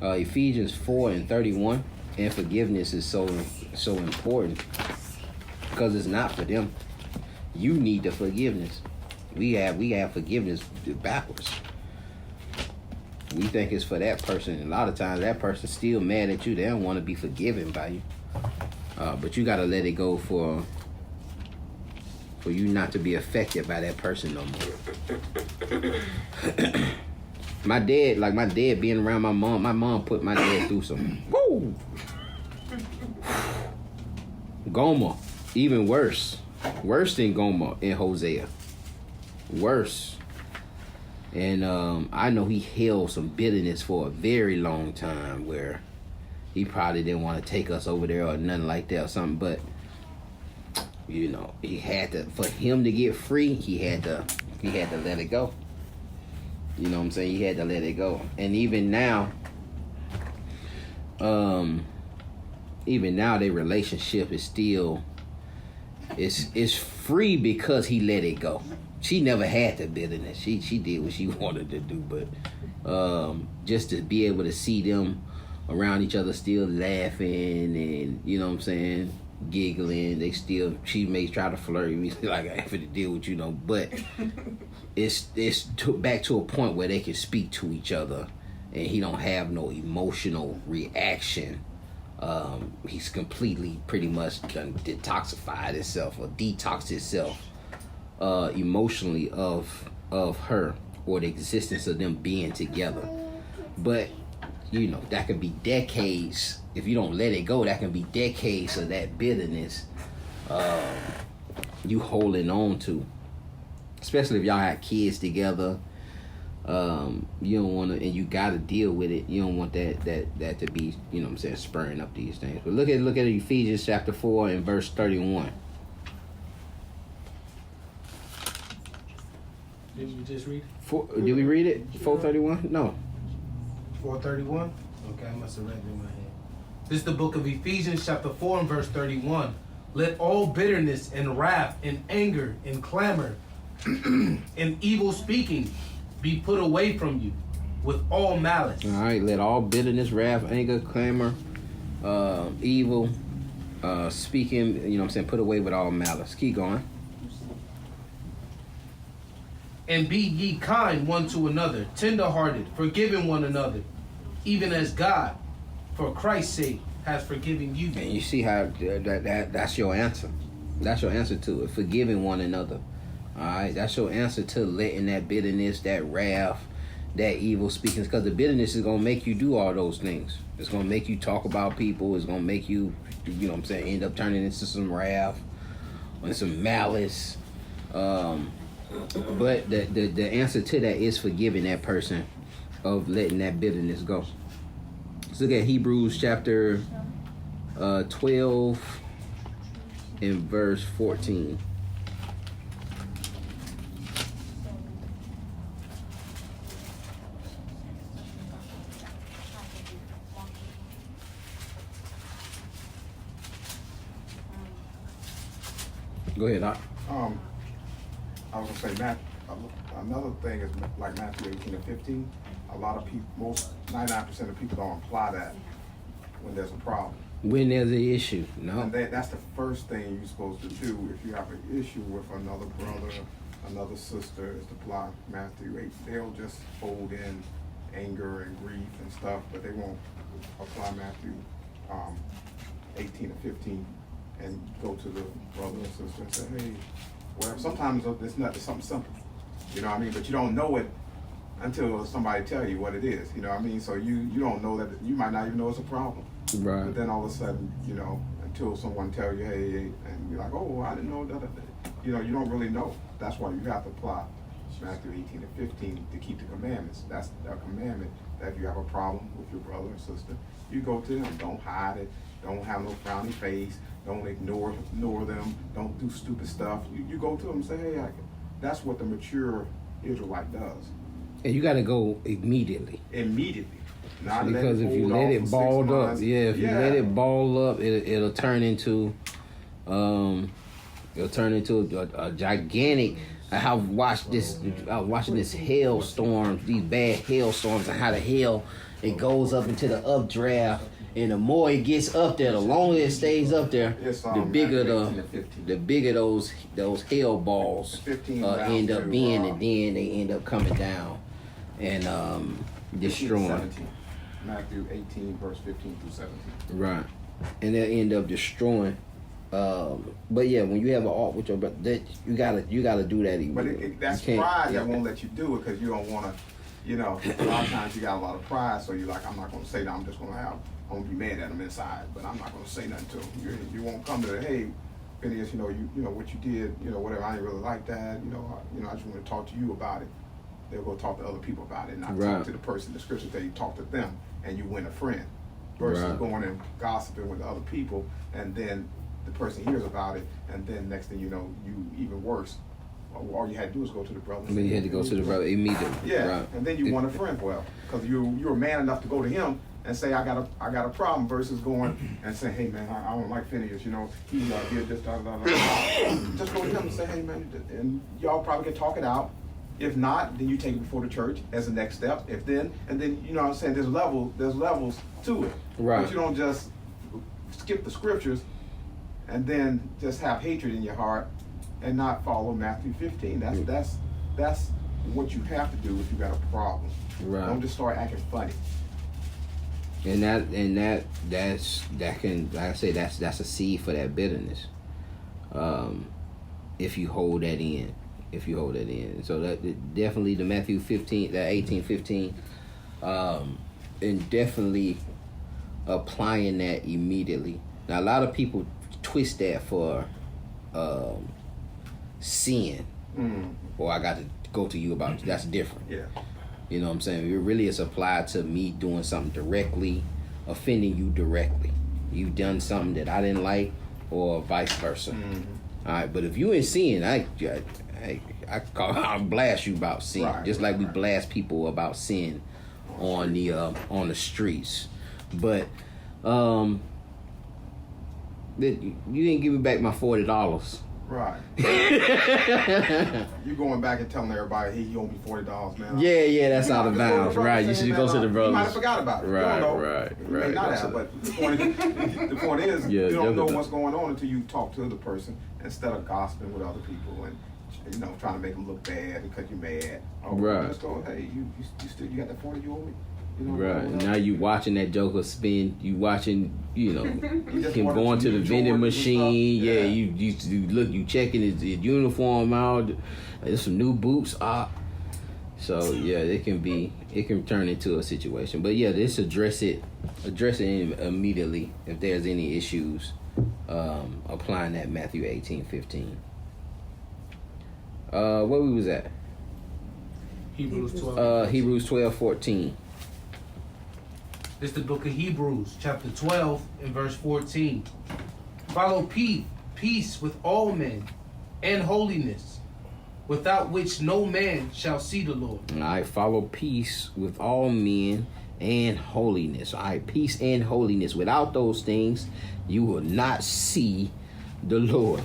Ephesians 4:31, and forgiveness is so important because it's not for them. You need the forgiveness. We have forgiveness backwards. We think it's for that person, and a lot of times that person's still mad at you. They don't want to be forgiven by you, but you gotta let it go for you not to be affected by that person no more. My dad being around my mom put my dad through some Gomer, even worse than Gomer in Hosea, worse. And I know he held some bitterness for a very long time, where he probably didn't want to take us over there or nothing like that or something. But he had to, for him to get free, he had to let it go. You know what I'm saying? He had to let it go. And even now, their relationship is still it's free because he let it go. She never had the bitterness. She did what she wanted to do, but just to be able to see them around each other still laughing and, you know what I'm saying, giggling, she may try to flirt with me like I have to deal with but it's back to a point where they can speak to each other and he don't have no emotional reaction. He's completely pretty much done detoxified himself or detoxed himself emotionally of her or the existence of them being together. But that could be decades. If you don't let it go, that can be decades of that bitterness you holding on to, especially if y'all have kids together. You don't want to, and you got to deal with it. You don't want that to be, you know what I'm saying, spurring up these things. But look at Ephesians chapter 4 and verse 31. Did we just read? Did we read it? 4:31? No. 4:31? Okay, I must have read it in my head. This is the book of Ephesians chapter 4 and verse 31. Let all bitterness and wrath and anger and clamor and evil speaking be put away from you with all malice. All right, let all bitterness, wrath, anger, clamor, evil speaking, you know what I'm saying, put away with all malice. Keep going. And be ye kind one to another, tender-hearted, forgiving one another, even as God, for Christ's sake, has forgiven you. And you see how that's your answer. That's your answer to it, forgiving one another. All right, that's your answer to letting that bitterness, that wrath, that evil speaking, because the bitterness is gonna make you do all those things. It's gonna make you talk about people. It's gonna make you, you know what I'm saying, end up turning into some wrath and some malice. But the answer to that is forgiving that person, of letting that bitterness go. Let's look at Hebrews chapter 12 and verse 14. Go ahead, Doc. I was gonna say, another thing is like Matthew 18 and 15. A lot of people, 99% of people don't apply that when there's a problem. When there's an issue, no. And that's the first thing you're supposed to do if you have an issue with another brother, another sister, is to apply Matthew 8. They'll just hold in anger and grief and stuff, but they won't apply Matthew 18 and 15 and go to the brother or sister and say, hey, well, sometimes it's something simple, you know what I mean? But you don't know it until somebody tell you what it is, you know what I mean? So you don't know that, you might not even know it's a problem. Right. But then all of a sudden, until someone tell you, hey, and you're like, oh, I didn't know that. You don't really know. That's why you have to apply Matthew 18 and 15 to keep the commandments. That's a commandment If you have a problem with your brother or sister, you go to them. Don't hide it. Don't have no frowny face. Don't ignore them. Don't do stupid stuff. You go to them and say, hey, that's what the mature Israelite does. And you got to go immediately. Immediately. Not Because if you hold let off it for 6 ball up, months. if you let it ball up, it'll turn into, a gigantic. I've watched this. I was watching this hailstorms, these bad hailstorms, and how the hell it goes up into the updraft. And the more it gets up there, the longer it stays up there, It's, the bigger 15 to 15. the bigger those hail balls 15 end down up to, being, and then they end up coming down and 15 to destroying. 17. Matthew 18, verse 15 through 17. Right, and they'll end up destroying. But yeah, when you have an art with your brother, that you gotta do that. But that's You can't- pride that won't let you do it because you don't want to, a lot of times you got a lot of pride, so you're like, I'm not going to say that. I'm going to be mad at them inside, but I'm not going to say nothing to them. You won't come to the, hey, Phineas, you know what you did, whatever. I didn't really like that. I just want to talk to you about it. They'll go talk to other people about it, not Right. talk to the person. The scripture say you talk to them and you win a friend, versus Right. going and gossiping with other people, and then the person hears about it, and then next thing you know, you even worse. All you had to do was go to the brother. I mean, you had to go to the brother immediately. Yeah, Right. and then you want a friend, well, because you were man enough to go to him and say I got a problem, versus going and saying, hey man, I don't like Phineas, he did this, da da da. Just go to him and say, hey man, and y'all probably can talk it out. If not, then you take it before the church as the next step. And then you know what I'm saying, there's levels to it. Right. But you don't just skip the scriptures and then just have hatred in your heart and not follow Matthew 15. That's what you have to do if you got a problem. Right. Don't just start acting funny. That's a seed for that bitterness. If you hold that in. So that definitely the Matthew 15, the 18:15, and definitely applying that immediately. Now a lot of people twist that for sin. Or I got to go to you about that's different. Yeah. You know what I'm saying? It really is applied to me doing something directly, offending you directly. You done something that I didn't like, or vice versa. All right, but if you in sin, I'll blast you about sin, Right, just like we right. blast people about sin on the streets. But you didn't give me back my $40. Right. You going back and telling everybody, hey, he owe me $40, man. Yeah, that's You out might of just go to the bounds. brother Right, and you say, should go to the You might have brothers. forgot about it. Right, you don't know. right, You may not That's have, a- but the point is, Yeah, you don't know definitely. what's going on until you talk to the person instead of gossiping with other people and trying to make them look bad because you're mad. Oh, Right. Just go, hey, you got that 40 you owe me? Right. Now you watching that Joker spin. You watching, just him wanted going to some the new vending Jordans and machine. stuff. Yeah, Yeah. you look, you checking his uniform out. There's some new boots. So yeah, it can turn into a situation. But yeah, just address it immediately if there's any issues. Applying that Matthew 18:15. Where we was at? Hebrews 12. Hebrews 12:14. This is the book of Hebrews, chapter 12 and verse 14. Follow peace with all men and holiness, without which no man shall see the Lord. All right, follow peace with all men and holiness. All right, peace and holiness. Without those things, you will not see the Lord.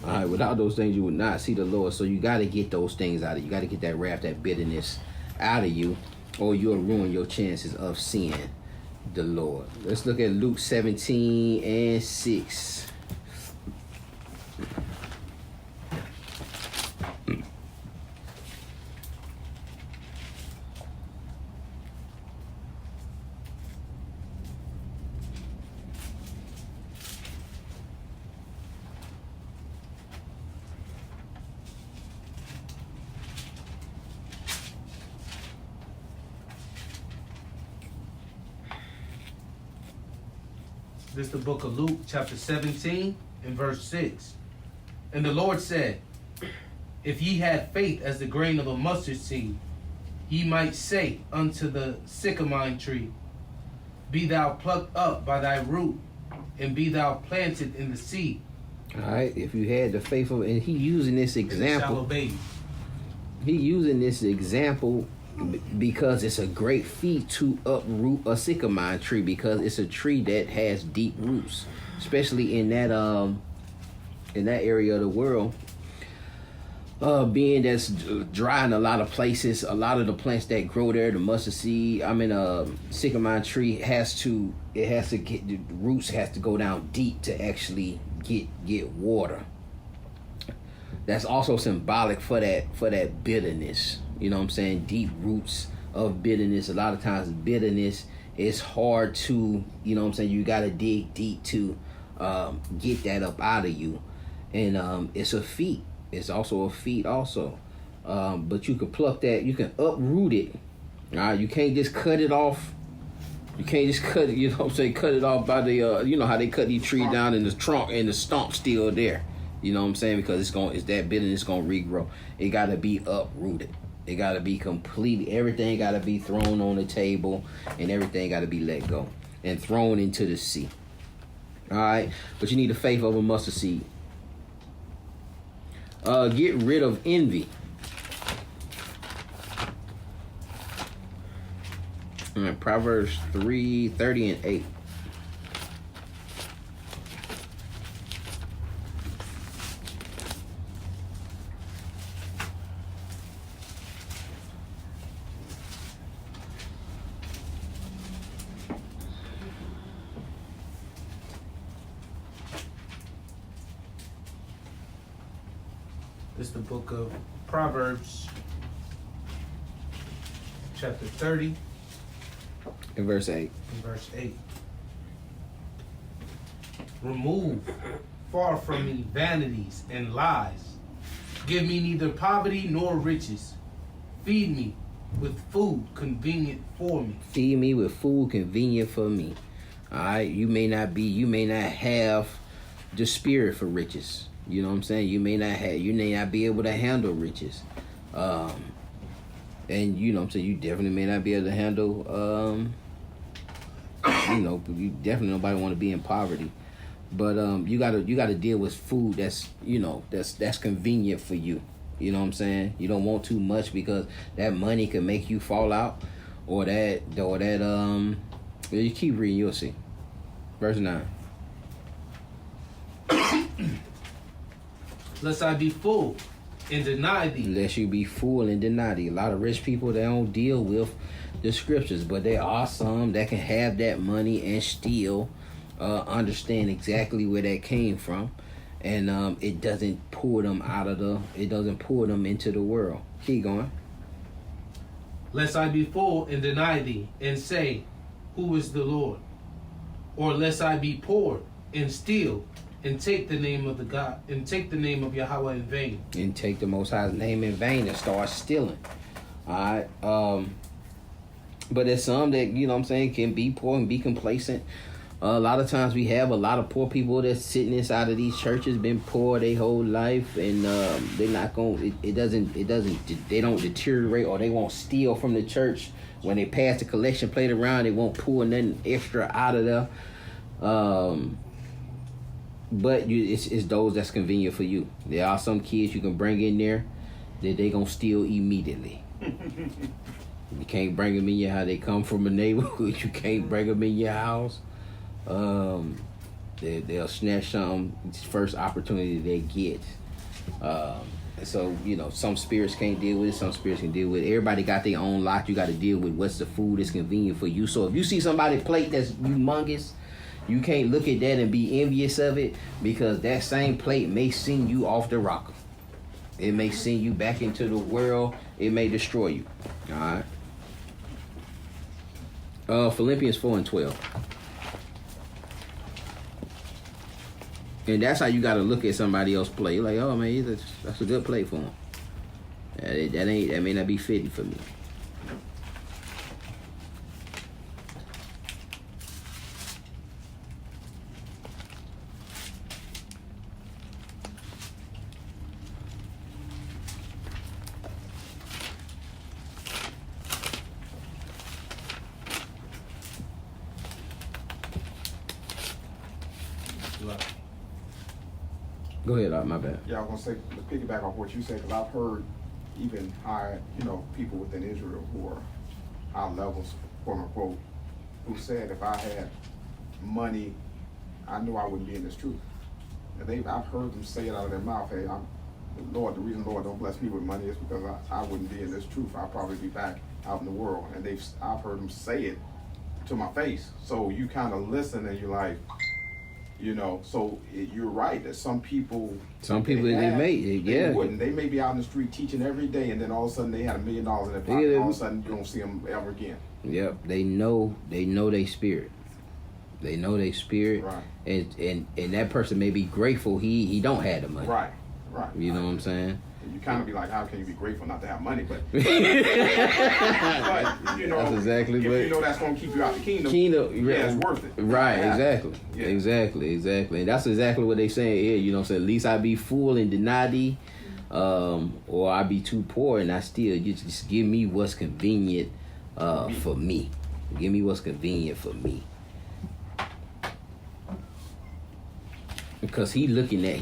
All right, without those things, you will not see the Lord. So you got to get those things out of you. You got to get that wrath, that bitterness out of you, or you'll ruin your chances of seeing the Lord. Let's look at Luke 17:6. This is the book of Luke, chapter 17 and verse 6. And the Lord said, if ye had faith as the grain of a mustard seed, ye might say unto the sycamore tree, be thou plucked up by thy root, and be thou planted in the sea. All right, if you had the faith of, and he using this And it shall example. obey you. He using this example because it's a great feat to uproot a sycamore tree, because it's a tree that has deep roots, especially in that area of the world. Being that's dry in a lot of places, a lot of the plants that grow there, the mustard seed, sycamore tree the roots has to go down deep to actually get water. That's also symbolic for that bitterness. You know what I'm saying? Deep roots of bitterness. A lot of times bitterness is hard to, you know what I'm saying, you gotta dig deep to get that up out of you. And it's a feat. It's also a feat also. But you can pluck that, you can uproot it. You can't just cut it off. You can't just cut it, you know what I'm saying, cut it off by the you know how they cut these trees down and the trunk and the stump's still there. You know what I'm saying? Because it's that bitterness gonna regrow. It gotta be uprooted. It gotta be completely, everything gotta be thrown on the table, and everything gotta be let go and thrown into the sea. Alright? But you need the faith of a mustard seed. Get rid of envy. All right, Proverbs 3:30 and 8. This is the book of Proverbs, chapter 30, In verse 8. and verse 8. Remove far from me vanities and lies. Give me neither poverty nor riches. Feed me with food convenient for me. Feed me with food convenient for me. Alright, you may not have the spirit for riches. You know what I'm saying? You may not be able to handle riches. And you know what I'm saying, you definitely may not be able to handle you definitely nobody want to be in poverty. But you gotta deal with food that's convenient for you. You know what I'm saying? You don't want too much, because that money can make you fall out, or you keep reading, you'll see. Verse 9. Lest I be full and deny thee. Unless you be full and deny thee. A lot of rich people, they don't deal with the scriptures, but there are some that can have that money and still understand exactly where that came from, and it doesn't pull them into the world. Keep going. Lest I be full and deny thee, and say, who is the Lord? Or lest I be poor and steal, and take the name of the God, and take the name of Yahweh in vain. And take the Most High's name in vain and start stealing. Alright. But there's some that, you know what I'm saying, can be poor and be complacent. A lot of times we have a lot of poor people that's sitting inside of these churches, been poor their whole life, and they're not going. They don't deteriorate, or they won't steal from the church. When they pass the collection plate around, they won't pull nothing extra out of there. But it's those that's convenient for you. There are some kids you can bring in there that they gonna steal immediately. You can't bring them in your house. They come from a neighborhood. You can't bring them in your house. They'll snatch something first opportunity they get. So, you know, some spirits can't deal with it, some spirits can deal with it. Everybody got their own lot. You got to deal with what's the food that's convenient for you. So if you see somebody's plate that's humongous, you can't look at that and be envious of it, because that same plate may send you off the rocker. It may send you back into the world. It may destroy you. All right. Philippians 4:12. And that's how you got to look at somebody else's plate. You're like, oh man, that's a good plate for him. That may not be fitting for me. Go ahead, my bad. Yeah, I was gonna say to piggyback off what you said, because I've heard even high, people within Israel who are high levels, quote unquote, who said if I had money, I knew I wouldn't be in this truth. And I've heard them say it out of their mouth. Hey, the reason Lord don't bless me with money is because I wouldn't be in this truth. I'd probably be back out in the world. And I've heard them say it to my face. So you kind of listen and you're like, you're right that some people they wouldn't. They may be out in the street teaching every day, and then all of a sudden they had $1 million in their pocket. All of a sudden you don't see them ever again. Yep, they know their spirit. They know their spirit, right? And that person may be grateful he don't have the money, right. You know what I'm saying? And you kind of be like, how can you be grateful not to have money? But, but that's exactly if that's going to keep you out the kingdom, it's worth it. Right, exactly. Yeah. Exactly. And that's exactly what they saying here. You know what I'm saying? At least I be full and deny thee, or I be too poor and I still, you just give me what's convenient for me. Give me what's convenient for me. Because he looking at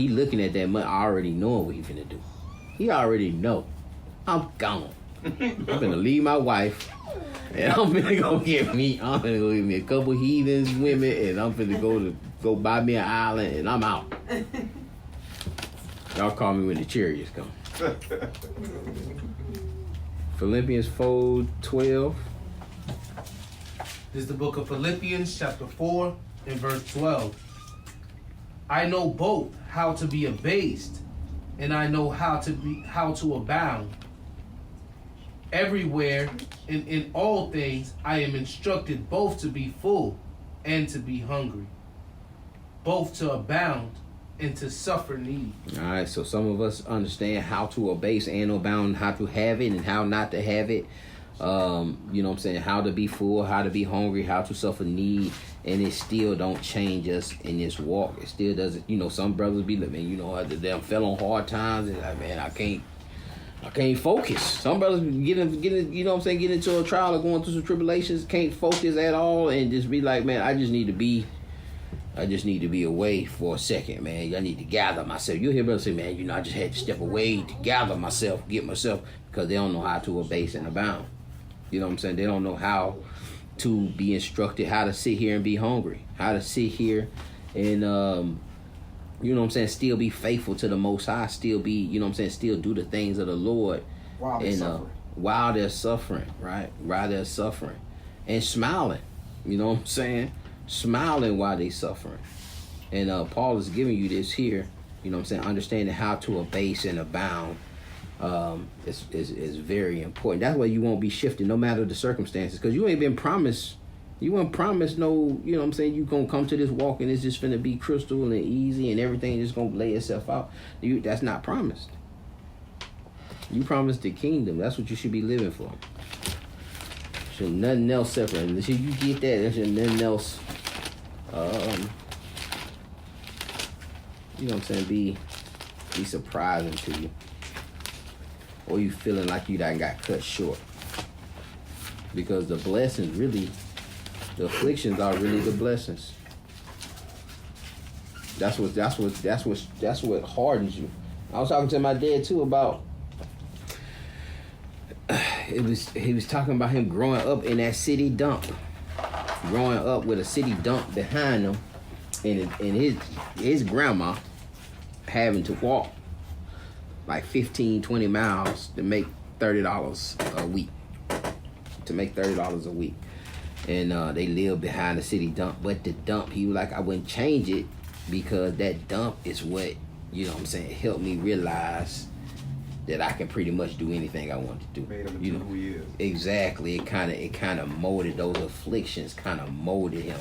that money, already knowing what he finna do. He already know. I'm gone. I'm finna leave my wife, and I'm finna go get me a couple heathens women, and I'm finna go buy me an island, and I'm out. Y'all call me when the chariots come. Philippians 4:12. This is the book of Philippians, chapter 4, and verse 12. I know both how to be abased, and I know how to abound. Everywhere and in all things I am instructed both to be full and to be hungry, both to abound and to suffer need. All right, so some of us understand how to abase and abound, how to have it and how not to have it. You know what I'm saying? How to be full, how to be hungry, how to suffer need, and it still don't change us in this walk. It still doesn't. Some brothers be like, man, they fell on hard times, and like, man, I can't focus. Some brothers get into a trial or going through some tribulations, can't focus at all, and just be like, man, I just need to be away for a second, man. I need to gather myself. You'll hear brothers say, man, I just had to step away to gather myself, get myself, because they don't know how to abase and abound. You know what I'm saying? They don't know how to be instructed, how to sit here and be hungry, how to sit here and, you know what I'm saying, still be faithful to the Most High, still be, you know what I'm saying, still do the things of the Lord. While they're suffering, right? While they're suffering. And smiling, you know what I'm saying? Smiling while they suffering. And Paul is giving you this here, you know what I'm saying, understanding how to abase and abound. Is very important. That's why you won't be shifting no matter the circumstances, because you ain't been promised. You weren't promised no, you know what I'm saying, you gonna come to this walk and it's just finna be crystal and easy and everything just gonna lay itself out. That's not promised. You promised the kingdom. That's what you should be living for. Should nothing else separate. Until you get that, there should nothing else you know what I'm saying, be surprising to you. Or you feeling like you done got cut short. Because the blessings really, the afflictions are really the blessings. That's what hardens you. I was talking to my dad too about he was talking about him growing up in that city dump. Growing up with a city dump behind him, and his grandma having to walk like 15, 20 miles to make $30 a week. And they live behind the city dump. But the dump, he was like, I wouldn't change it because that dump is what, you know what I'm saying, helped me realize that I can pretty much do anything I want to do. Made him into who he is. Exactly. It kind of molded, those afflictions kind of molded him.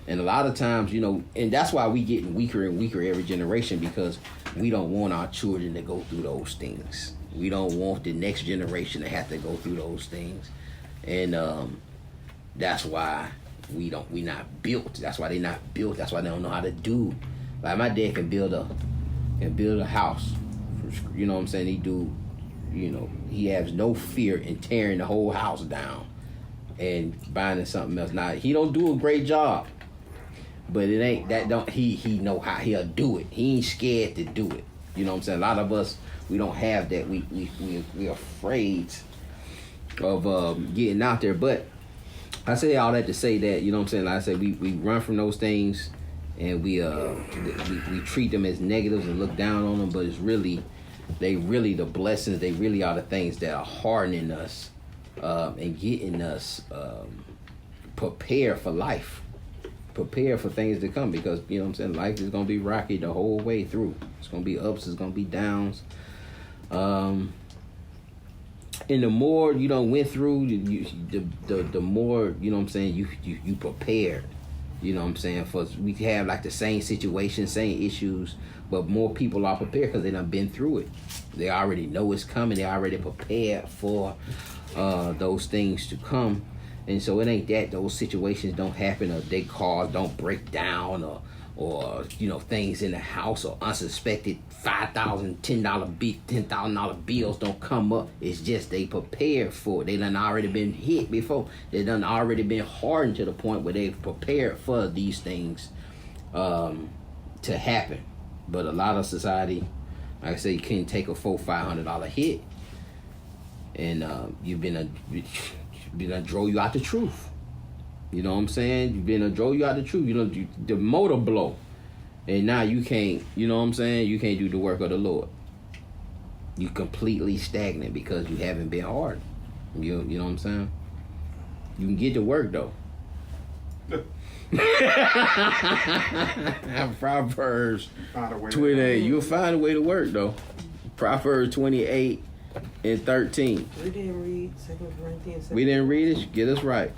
And a lot of times, and that's why we getting weaker and weaker every generation, because we don't want our children to go through those things. We don't want the next generation to have to go through those things. And that's why we not built. That's why they not built. That's why they don't know how to do. Like my dad can build a house. You know what I'm saying? He has no fear in tearing the whole house down and buying something else. Now, he don't do a great job, But it ain't that don't he know how he'll do it. He ain't scared to do it. You know what I'm saying? A lot of us, we don't have that. We're afraid of getting out there. But I say all that to say that, you know what I'm saying? Like I said, we run from those things, and we treat them as negatives and look down on them. But it's really, they really the blessings. They really are the things that are hardening us and getting us prepared for life. Prepare for things to come, because you know what I'm saying, life is gonna be rocky the whole way through. It's gonna be ups, it's gonna be downs. And the more you don't went through, the more, you know what I'm saying, you prepared. You know what I'm saying, for we have like the same situation, same issues, but more people are prepared because they done been through it. They already know it's coming. They already prepared for those things to come. And so it ain't that those situations don't happen, or their cars don't break down, or you know, things in the house, or unsuspected $5,000, $10,000 bills don't come up. It's just they prepared for it. They done already been hit before. They done already been hardened to the point where they've prepared for these things to happen. But a lot of society, like I say, you can't take a $400-500 hit, and you've been drove you out the truth. You know what I'm saying? You've been drove you out the truth. You know, the motor blow, and now you can't. You know what I'm saying? You can't do the work of the Lord. You completely stagnant because you haven't been hard. You know what I'm saying? You can get to work though. Proverbs 28. You'll find a way to work though. Proverbs 28 and 13. We didn't read 2 Corinthians 7. We didn't read it. Get us right.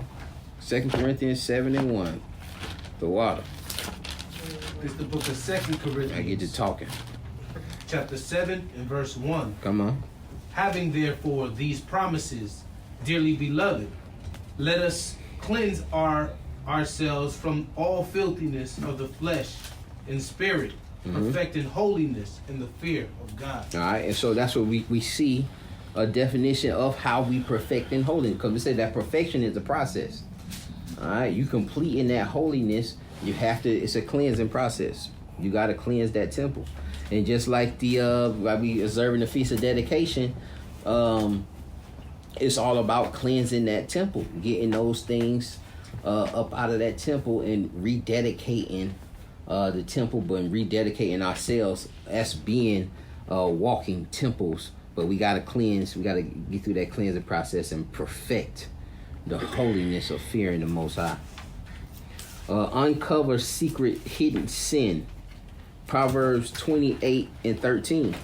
2 Corinthians 7 and 1. The water. It's the book of 2 Corinthians. I get to talking. Chapter 7 and verse 1. Come on. Having therefore these promises, dearly beloved, let us cleanse ourselves from all filthiness of the flesh and spirit, perfecting holiness in the fear of God. All right, and so that's what we see a definition of how we perfect in holiness, because we said that perfection is a process. All right, you completing that holiness, you have to. It's a cleansing process. You got to cleanse that temple, and just like like we observing the feast of dedication, it's all about cleansing that temple, getting those things up out of that temple and rededicating the temple, but rededicating ourselves as being walking temples. But we got to cleanse. We got to get through that cleansing process and perfect the holiness of fearing the Most High. Uncover secret hidden sin. Proverbs 28 and 13.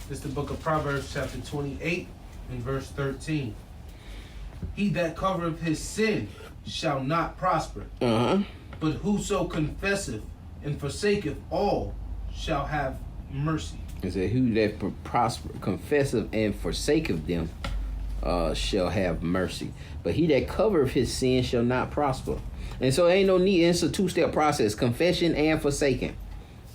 It's the book of Proverbs chapter 28 and verse 13. He that covereth his sin shall not prosper. But whoso confesseth and forsaketh all shall have mercy. It said, who that prosper, confesseth and forsaketh them shall have mercy. But he that covereth his sin shall not prosper. And so ain't no need. It's a two-step process: confession and forsaking.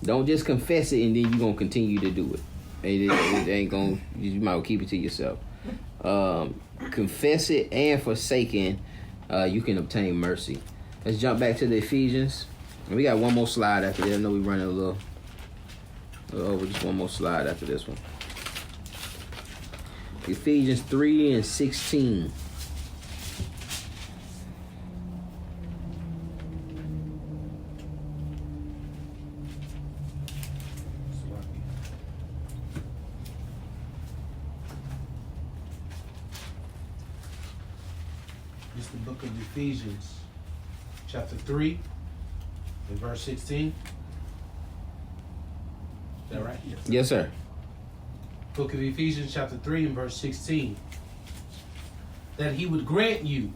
Don't just confess it and then you're going to continue to do it. It ain't going to, you might well keep it to yourself. Confess it and forsaking, you can obtain mercy. Let's jump back to the Ephesians. And we got one more slide after this. I know we're running a little over. Just one more slide after this one. Ephesians 3 and 16. It's the book of Ephesians chapter 3 and verse 16. Is that right? Yes, sir. Book of Ephesians chapter 3 and verse 16. That he would grant you,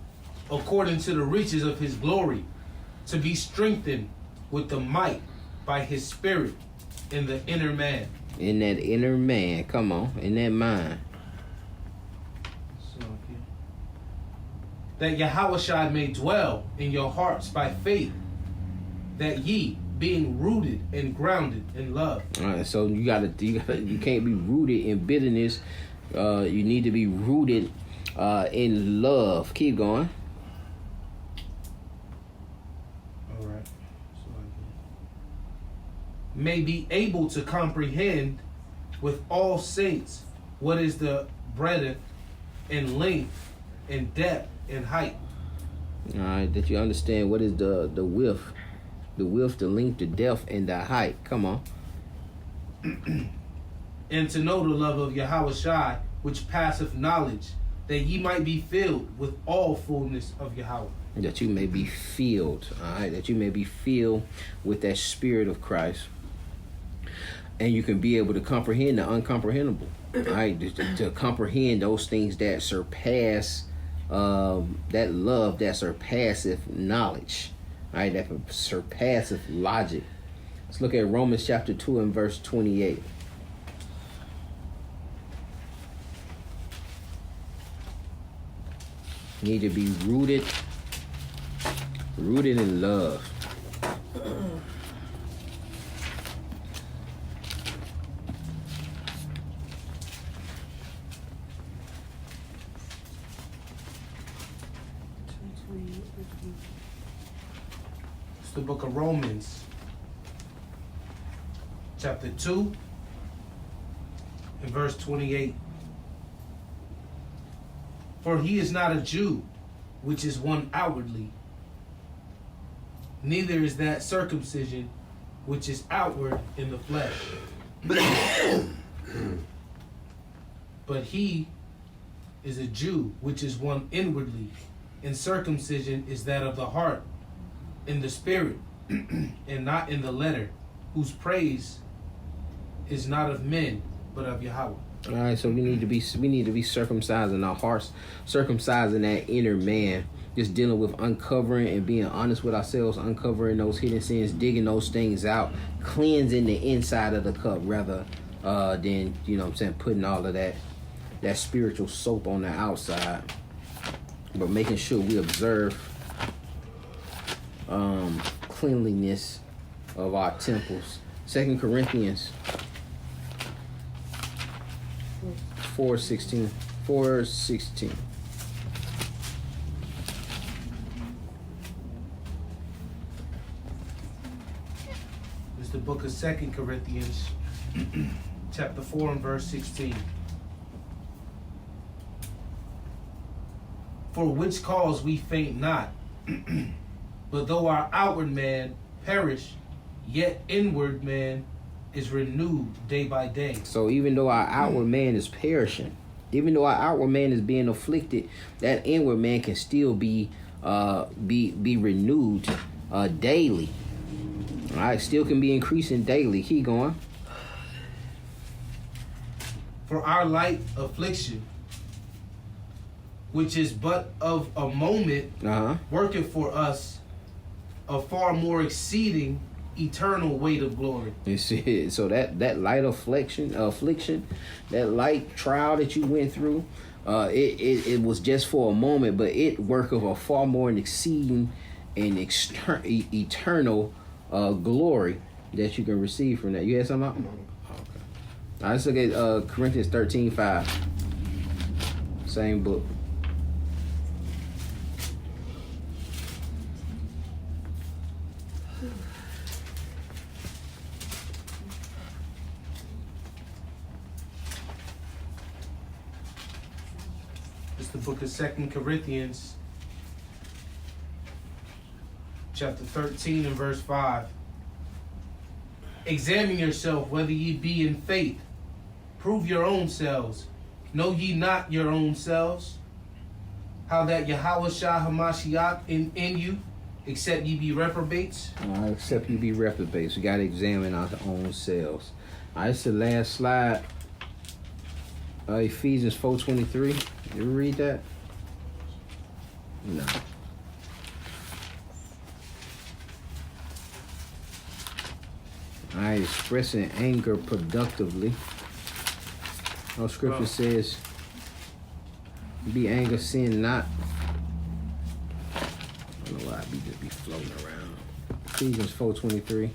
according to the riches of his glory, to be strengthened with the might by his spirit in the inner man. In that inner man, come on, in that mind. That Yahushua may dwell in your hearts by faith, that ye, being rooted and grounded in love. All right, so you can't be rooted in bitterness. You need to be rooted in love. Keep going. All right. May be able to comprehend with all saints what is the breadth and length and depth and height. All right, that you understand what is the width, the length, the depth, and the height. Come on. And to know the love of Yahweh Shai, which passeth knowledge, that ye might be filled with all fullness of Yahweh. That you may be filled. All right, that you may be filled with that Spirit of Christ, and you can be able to comprehend the uncomprehendable. All right, to comprehend those things that surpass. That love that surpasseth knowledge, all right, that surpasseth logic. Let's look at Romans chapter 2 and verse 28. You need to be rooted in love. It's the book of Romans, chapter 2, and verse 28. For he is not a Jew, which is one outwardly, neither is that circumcision, which is outward in the flesh. But he is a Jew, which is one inwardly, and circumcision is that of the heart, in the spirit, and not in the letter, whose praise is not of men, but of Yahweh. All right, so we need to be circumcising our hearts, circumcising that inner man, just dealing with uncovering and being honest with ourselves, uncovering those hidden sins, digging those things out, cleansing the inside of the cup rather than, you know what I'm saying, putting all of that spiritual soap on the outside, but making sure we observe cleanliness of our temples. 2 Corinthians 4:16. It's the book of 2 Corinthians, chapter 4 and verse 16. For which cause we faint not, but though our outward man perish, yet inward man is renewed day by day. So even though our outward man is perishing, even though our outward man is being afflicted, that inward man can still be renewed daily. All right, still can be increasing daily. Keep going. For our light affliction, which is but of a moment, worketh for us a far more exceeding eternal weight of glory. You see, so that light affliction, that light trial that you went through, it was just for a moment, but it worketh a far more exceeding and eternal glory that you can receive from that. You had something? Okay. All right, let's look at Corinthians 13:5. Same book. It's the book of 2 Corinthians, chapter 13 and verse 5. Examine yourself whether ye be in faith. Prove your own selves. Know ye not your own selves? How that Yahweh Shah HaMashiach in you, except ye be reprobates? Except you be reprobates. We got to examine our own selves. All right, it's the last slide. Ephesians 4:23. You ever read that? No. All right, expressing anger productively. Our scripture says, be angry, sin not. I don't know why I just be floating around. Ephesians 4:23.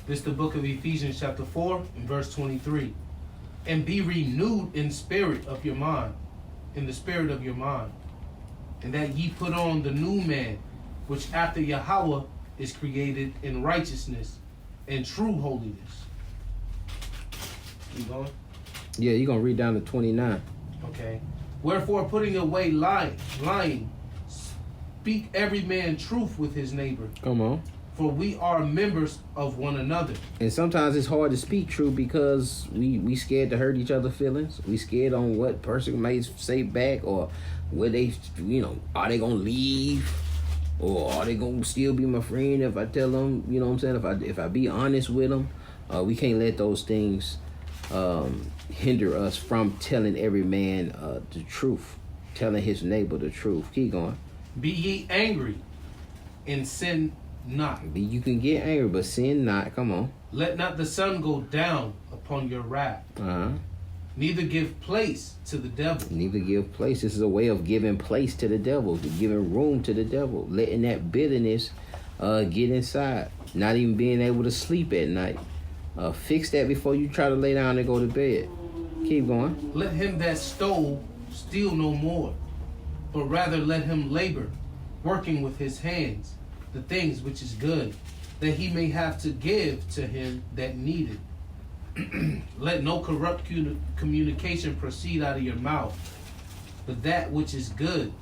This is the book of Ephesians chapter 4 and verse 23. And be renewed in spirit of your mind, in the spirit of your mind, and that ye put on the new man, which after Yahweh is created in righteousness and true holiness. Keep going. Yeah, you're going to read down to 29. Okay. Wherefore, putting away lying, speak every man truth with his neighbor, Come on. for we are members of one another. And sometimes it's hard to speak true because we scared to hurt each other's feelings. We scared on what person may say back, or where they, are they going to leave? Or are they going to still be my friend if I tell them, you know what I'm saying? If I be honest with them, we can't let those things hinder us from telling every man the truth, telling his neighbor the truth. Keep going. Be ye angry and sin not. You can get angry, but sin not. Come on. Let not the sun go down upon your wrath. Uh-huh. Neither give place to the devil. Neither give place. This is a way of giving place to the devil, giving room to the devil, letting that bitterness get inside, not even being able to sleep at night. Fix that before you try to lay down and go to bed. Keep going. Let him that stole steal no more, but rather let him labor, working with his hands the things which is good, that he may have to give to him that needeth. Let no corrupt communication proceed out of your mouth, but that which is good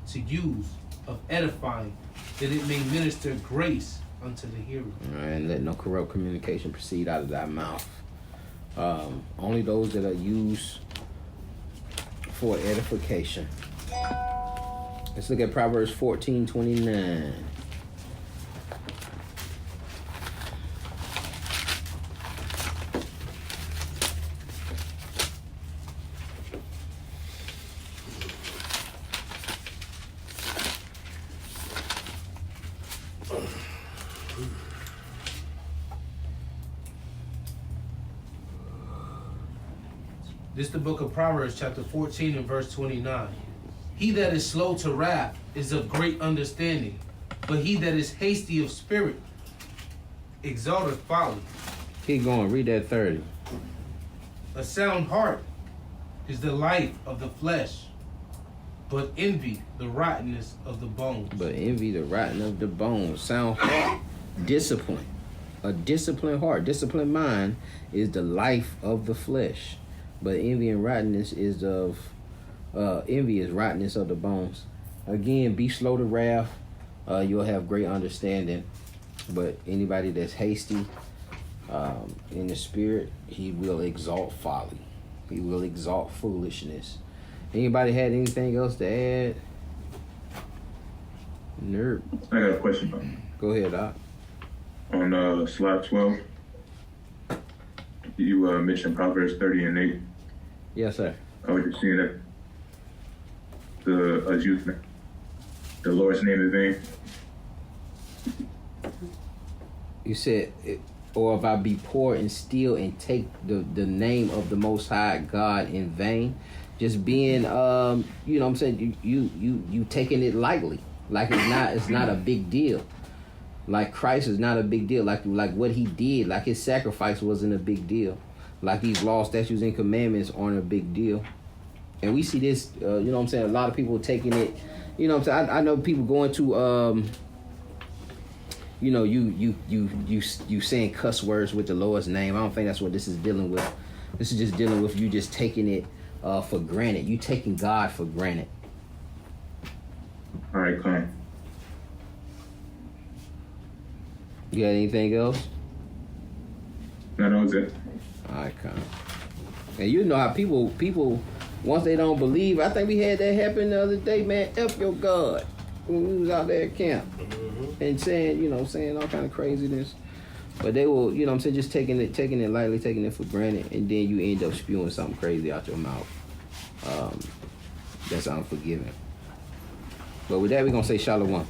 to use of edifying, that it may minister grace unto the hearer. And let no corrupt communication proceed out of thy mouth. Only those that are used for edification. Let's look at Proverbs 14:29. This is the book of Proverbs, chapter 14 and verse 29. He that is slow to wrath is of great understanding, but he that is hasty of spirit exalteth folly. Keep going. Read that 30. A sound heart is the life of the flesh, but envy the rottenness of the bones. But envy the rotten of the bones. Sound heart, discipline. A disciplined heart, disciplined mind is the life of the flesh. But envy and rottenness is envy is rottenness of the bones. Again, be slow to wrath. You'll have great understanding. But anybody that's hasty in the spirit, he will exalt folly. He will exalt foolishness. Anybody had anything else to add? Nerd. I got a question. Go ahead, Doc. On slide 12, you mentioned Proverbs 30 and 8. Yes, sir. I was just seeing that the Lord's name in vain. You said, or if I be poor and steal and take the name of the Most High God in vain, just being, you know what I'm saying, you taking it lightly, like it's not a big deal. Like Christ is not a big deal. Like what he did, like his sacrifice wasn't a big deal. Like these laws, statutes, and commandments aren't a big deal. And we see this, you know what I'm saying, a lot of people taking it, you know what I'm saying, I know people going to, you know, you saying cuss words with the Lord's name. I don't think that's what this is dealing with. This is just dealing with you just taking it for granted. You taking God for granted. All right, come. You got anything else? No, that was it. All right, come. And you know how people once they don't believe. I think we had that happen the other day, man. F your God. When we was out there at camp and saying all kind of craziness. But they will, you know what I'm saying, just taking it lightly, taking it for granted, and then you end up spewing something crazy out your mouth. That's unforgiving. But with that, we're going to say shalom.